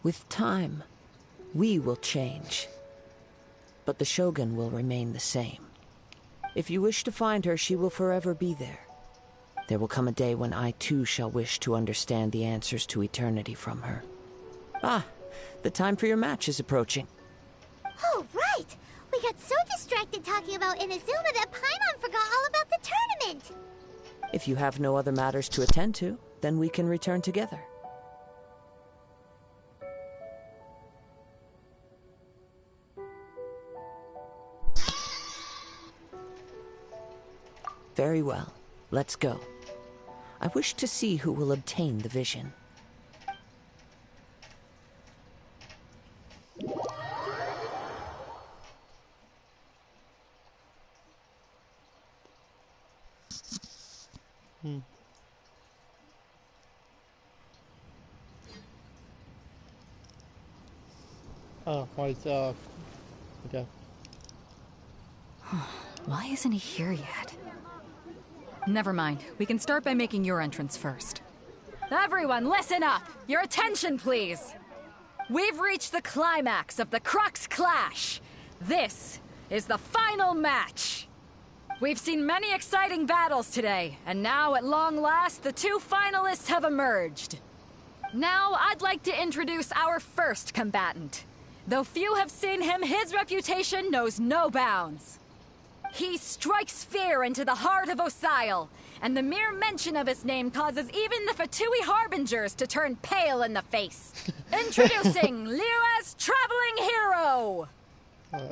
With time, we will change. But the Shogun will remain the same. If you wish to find her, she will forever be there. There will come a day when I too shall wish to understand the answers to eternity from her. Ah, the time for your match is approaching. Oh, right! We got so distracted talking about Inazuma that Paimon forgot all about the tournament! If you have no other matters to attend to, then we can return together. Very well. Let's go. I wish to see who will obtain the vision. Oh, why is, okay. Why isn't he here yet? Never mind. We can start by making your entrance first. Everyone, listen up! Your attention, please! We've reached the climax of the Crux Clash! This is the final match! We've seen many exciting battles today, and now, at long last, the 2 finalists have emerged. Now, I'd like to introduce our first combatant. Though few have seen him, his reputation knows no bounds. He strikes fear into the heart of Osile, and the mere mention of his name causes even the Fatui Harbingers to turn pale in the face. Introducing Liyue's traveling hero!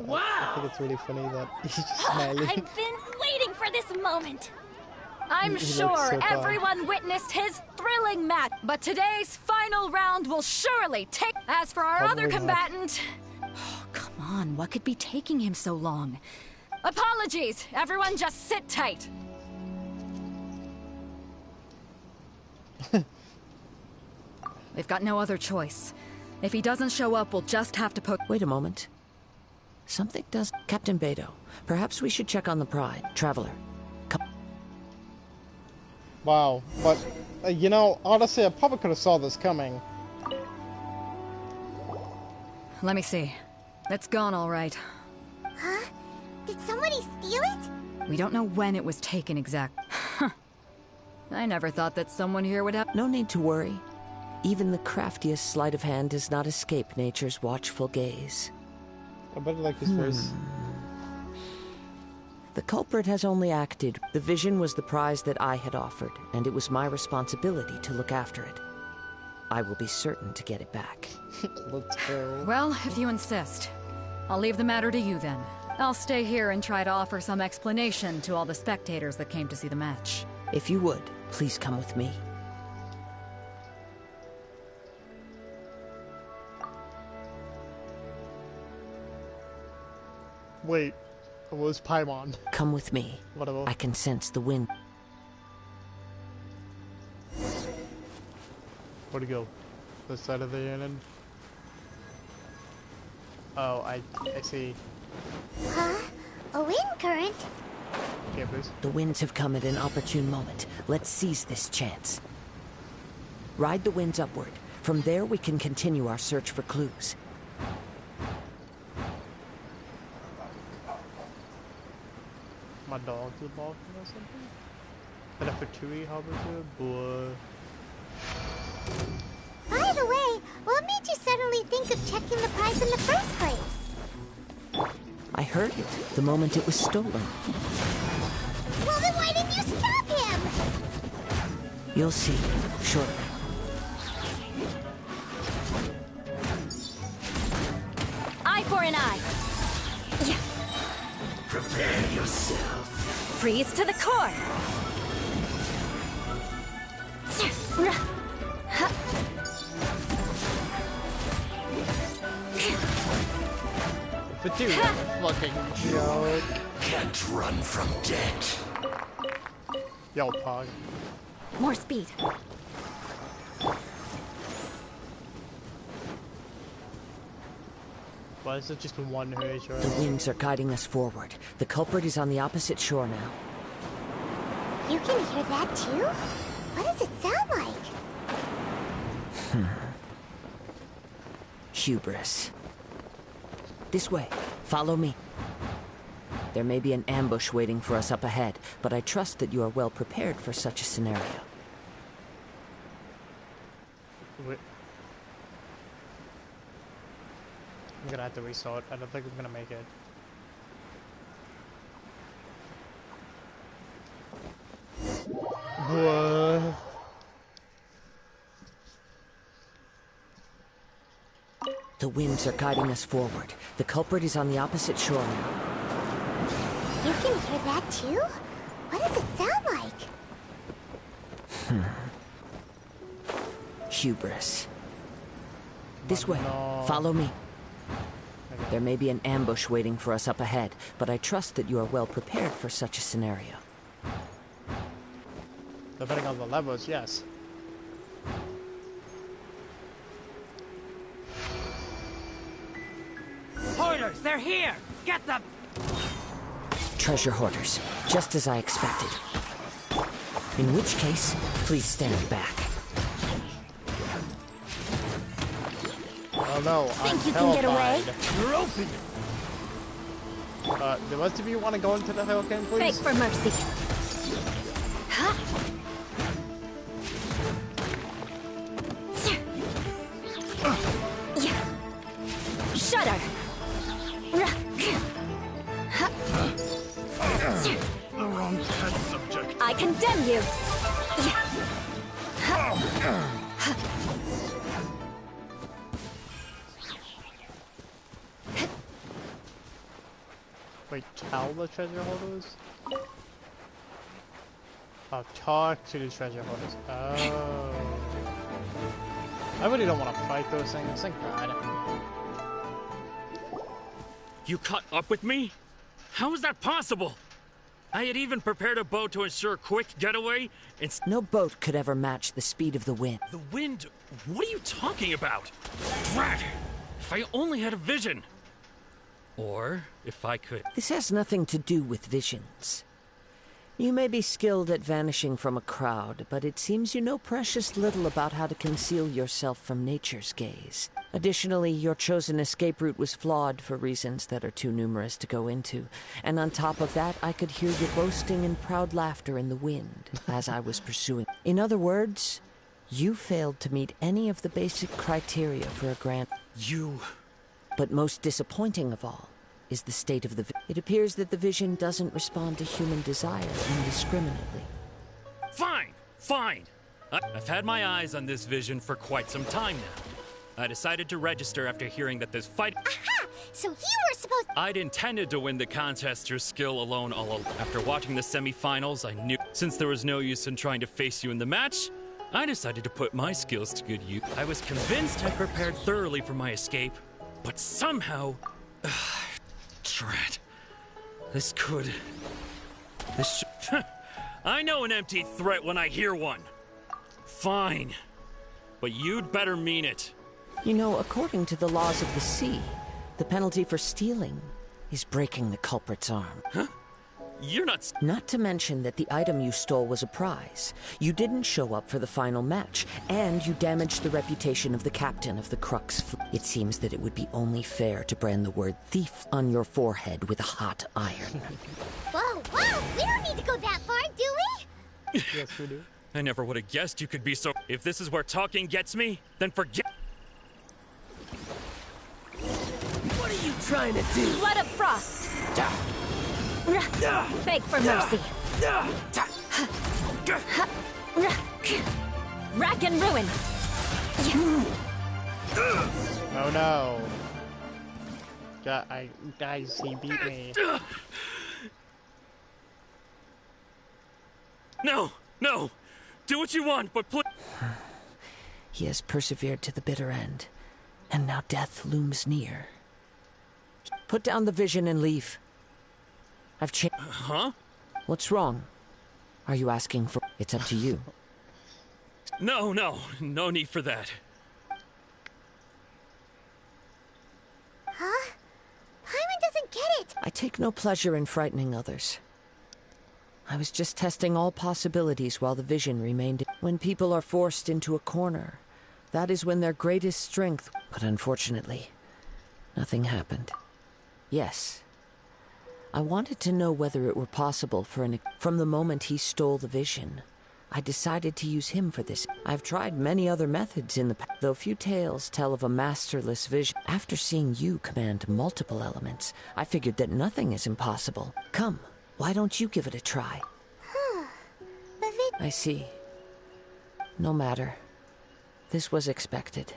Wow! I think it's really funny that he's just smiling. I've been waiting for this moment! I'm He sure looks so everyone witnessed his thrilling match, but today's final round will surely take... As for our Probably other not. combatant... Oh, come on, what could be taking him so long? Apologies! Everyone just sit tight! We've got no other choice. If he doesn't show up, we'll just have to poke... Wait a moment. Something does... Captain Beto, perhaps we should check on the Pride. Traveler, come... Wow, but, you know, honestly, I probably could have saw this coming. Let me see. It's gone all right. Huh? Did somebody steal it? We don't know when it was taken exact. I never thought that someone here would have— No need to worry. Even the craftiest sleight of hand does not escape nature's watchful gaze. I better like this voice. The culprit has only acted. The vision was the prize that I had offered, and it was my responsibility to look after it. I will be certain to get it back. Let's go. Well, if you insist. I'll leave the matter to you then. I'll stay here and try to offer some explanation to all the spectators that came to see the match. If you would, please come with me. Wait, it was Paimon. Come with me. Whatever. I can sense the wind. Where'd he go? This side of the island? Oh, I see. Huh? A wind current? Yeah, please. The winds have come at an opportune moment. Let's seize this chance. Ride the winds upward. From there, we can continue our search for clues. My dog is barking or something? But if a Tui Harbinger, boy. By the way, what made you suddenly think of checking the prize in the first place? I heard it the moment it was stolen. Well, then why didn't you stop him? You'll see shortly. Eye for an eye. Yeah. Prepare yourself. Freeze to the core. The dude, fucking joke. Can't run from death. Yo, Pog. More speed. Why is it just one hurricane? The winds are guiding us forward. The culprit is on the opposite shore now. You can hear that too? What does it sound like? Hubris. This way. Follow me. There may be an ambush waiting for us up ahead, but I trust that you are well prepared for such a scenario. Wait. I'm gonna have to resort. I don't think I'm gonna make it. What? The winds are guiding us forward. The culprit is on the opposite shore now. You can hear that too? What does it sound like? Hubris. This way. No. Follow me. There may be an ambush waiting for us up ahead, but I trust that you are well prepared for such a scenario. Depending on the levels, yes. Hoarders, they're here! Get them! Treasure hoarders, just as I expected. In which case, please stand back. Oh no, Think you can get away? You're open! The rest of you want to go into the hurricane, please? Beg for mercy. Huh? Yeah. Shudder. The wrong test subject. I condemn you. Wait, tell the treasure holders? Oh, talk to the treasure holders. Oh. I really don't want to fight those things, thank God. You caught up with me? How is that possible? I had even prepared a boat to ensure a quick getaway, and No boat could ever match the speed of the wind. the wind? What are you talking about? Drat! If I only had a vision! Or if I could... This has nothing to do with visions. You may be skilled at vanishing from a crowd, but it seems you know precious little about how to conceal yourself from nature's gaze. Additionally, your chosen escape route was flawed for reasons that are too numerous to go into. And on top of that, I could hear your boasting and proud laughter in the wind as I was pursuing. In other words, you failed to meet any of the basic criteria for a grand... You... But most disappointing of all is the state of the... It appears that the vision doesn't respond to human desire indiscriminately. Fine, fine. I've had my eyes on this vision for quite some time now. I decided to register after hearing that this fight... Aha! So you were supposed... I'd intended to win the contest through skill alone all along. After watching the semi-finals, I knew since there was no use in trying to face you in the match, I decided to put my skills to good use. I was convinced I prepared thoroughly for my escape, but somehow... Drat. This could... This should... I know an empty threat when I hear one. Fine. But you'd better mean it. You know, according to the laws of the sea, the penalty for stealing is breaking the culprit's arm. Huh? You're not... Not to mention that the item you stole was a prize. You didn't show up for the final match, and you damaged the reputation of the captain of the Crux fleet. It seems that it would be only fair to brand the word thief on your forehead with a hot iron. Whoa, whoa! We don't need to go that far, do we? Yes, we do. I never would have guessed you could be so... If this is where talking gets me, then forget... What are you trying to do? Blood of Frost! Beg for mercy. Rack and ruin. Oh no. Guys, he beat me. No, no. Do what you want, but please... He has persevered to the bitter end, and now death looms near. Put down the vision and leave. I've changed. Huh? What's wrong? Are you asking for... It's up to you. No, no. No need for that. Huh? Paimon doesn't get it! I take no pleasure in frightening others. I was just testing all possibilities while the vision remained... When people are forced into a corner, that is when their greatest strength... But unfortunately, nothing happened. Yes. I wanted to know whether it were possible for an... From the moment he stole the vision, I decided to use him for this. I've tried many other methods in the past, though few tales tell of a masterless vision. After seeing you command multiple elements, I figured that nothing is impossible. Come, why don't you give it a try? I see. No matter. This was expected.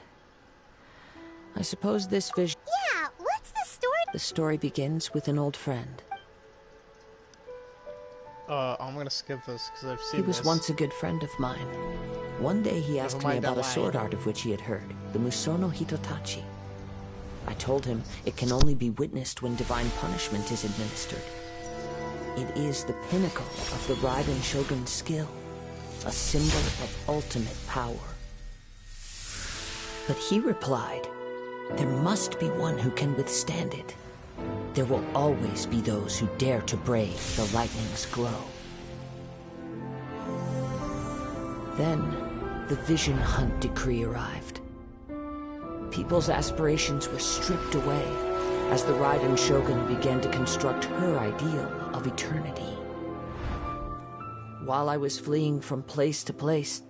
I suppose this vision... Yeah, what's the story? The story begins with an old friend. I'm gonna skip this because I've seen He was once a good friend of mine. One day he asked me about a sword art of which he had heard, the Musono Hitotachi. I told him it can only be witnessed when divine punishment is administered. It is the pinnacle of the Raiden Shogun's skill, a symbol of ultimate power. But he replied, there must be one who can withstand it. There will always be those who dare to brave the lightning's glow. Then, the Vision Hunt decree arrived. People's aspirations were stripped away as the Raiden Shogun began to construct her ideal of eternity. While I was fleeing from place to place,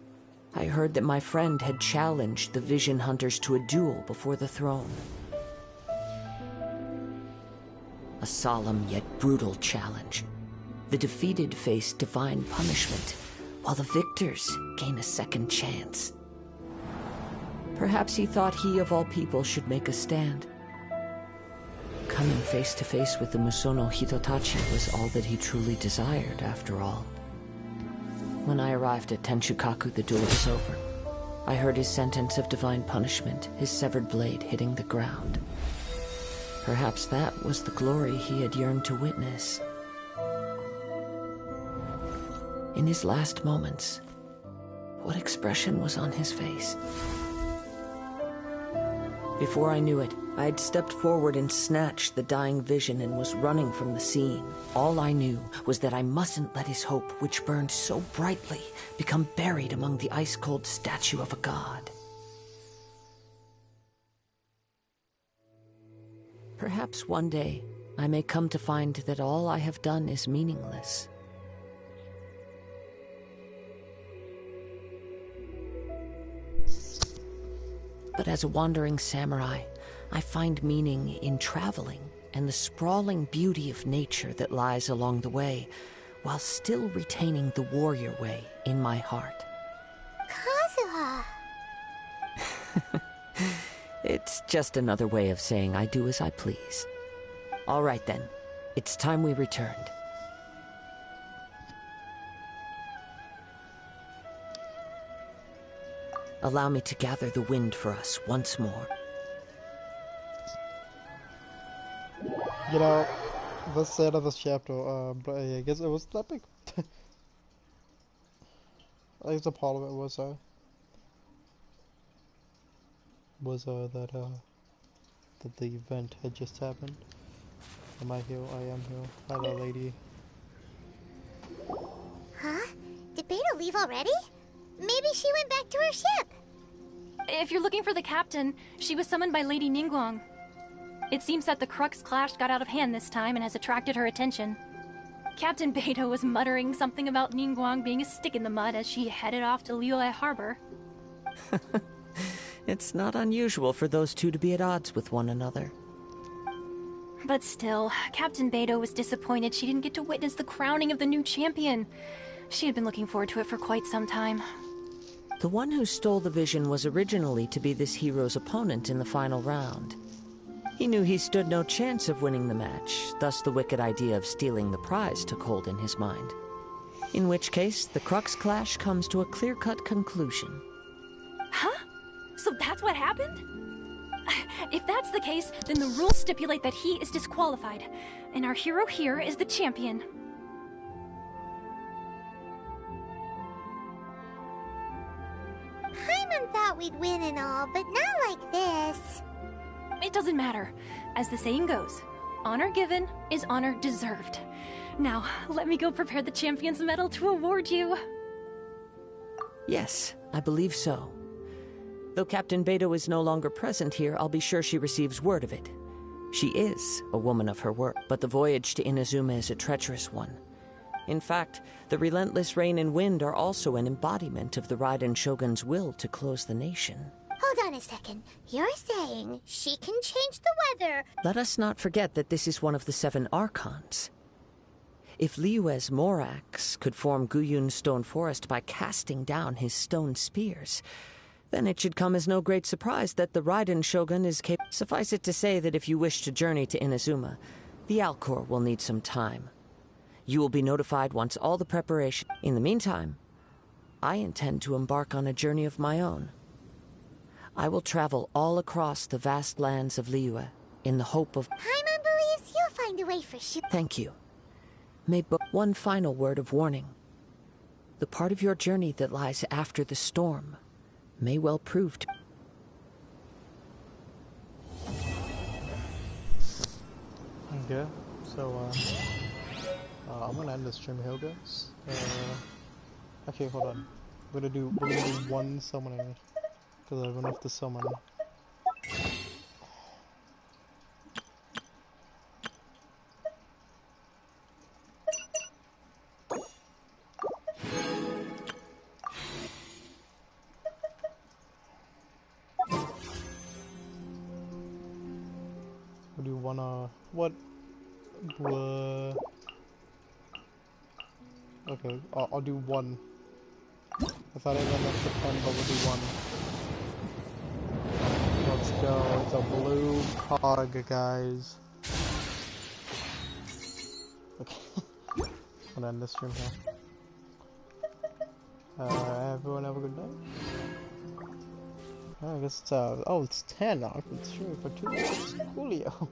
I heard that my friend had challenged the Vision Hunters to a duel before the throne. A solemn yet brutal challenge. The defeated face divine punishment, while the victors gain a second chance. Perhaps he thought he of all people should make a stand. Coming face to face with the Musono Hitotachi was all that he truly desired, after all. When I arrived at Tenshukaku, the duel was over. I heard his sentence of divine punishment, his severed blade hitting the ground. Perhaps that was the glory he had yearned to witness. In his last moments, what expression was on his face? Before I knew it, I had stepped forward and snatched the dying vision and was running from the scene. All I knew was that I mustn't let his hope, which burned so brightly, become buried among the ice-cold statue of a god. Perhaps one day I may come to find that all I have done is meaningless. But as a wandering samurai, I find meaning in traveling and the sprawling beauty of nature that lies along the way, while still retaining the warrior way in my heart. Kazuha! It's just another way of saying I do as I please. All right then, it's time we returned. Allow me to gather the wind for us once more. You know, that's the end of this chapter, but I guess it was epic. I guess a part of it was that the event had just happened. Am I here? I am here. Hello, lady. Huh? Did Beta leave already? Maybe she went back to her ship. If you're looking for the captain, she was summoned by Lady Ningguang. It seems that the Crux clash got out of hand this time and has attracted her attention. Captain Beta was muttering something about Ningguang being a stick in the mud as she headed off to Liyue Harbor. It's not unusual for those two to be at odds with one another. But still, Captain Beto was disappointed she didn't get to witness the crowning of the new champion. She had been looking forward to it for quite some time. The one who stole the vision was originally to be this hero's opponent in the final round. He knew he stood no chance of winning the match, thus the wicked idea of stealing the prize took hold in his mind. In which case, the Crux clash comes to a clear-cut conclusion. Huh? So that's what happened? If that's the case, then the rules stipulate that he is disqualified, and our hero here is the champion. Paimon thought we'd win and all, but not like this. It doesn't matter. As the saying goes, honor given is honor deserved. Now, let me go prepare the champion's medal to award you. Yes, I believe so. Though Captain Beto is no longer present here, I'll be sure she receives word of it. She is a woman of her word, but the voyage to Inazuma is a treacherous one. In fact, the relentless rain and wind are also an embodiment of the Raiden Shogun's will to close the nation. Hold on a second. You're saying she can change the weather? Let us not forget that this is one of the 7 Archons. If Liyue's Morax could form Guyun's stone forest by casting down his stone spears, then it should come as no great surprise that the Raiden Shogun is capable. Suffice it to say that if you wish to journey to Inazuma, the Alcor will need some time. You will be notified once all the preparation. In the meantime, I intend to embark on a journey of my own. I will travel all across the vast lands of Liyue in the hope of... Paimon believes you'll find a way for sure. Thank you. May but one final word of warning. The part of your journey that lies after the storm may well prove to... Okay, so, I'm gonna end the stream here, guys. Actually, hold on. We're gonna do one summoning, because I have enough to summon. What do you wanna... what? Okay, I'll do one. I thought I went up to 10, but we'll do one. Let's go. It's a blue cog, guys. Okay. I'm gonna end this stream here. Everyone have a good night. I guess it's, oh, it's 10. I've been streaming for 2 hours. Coolio.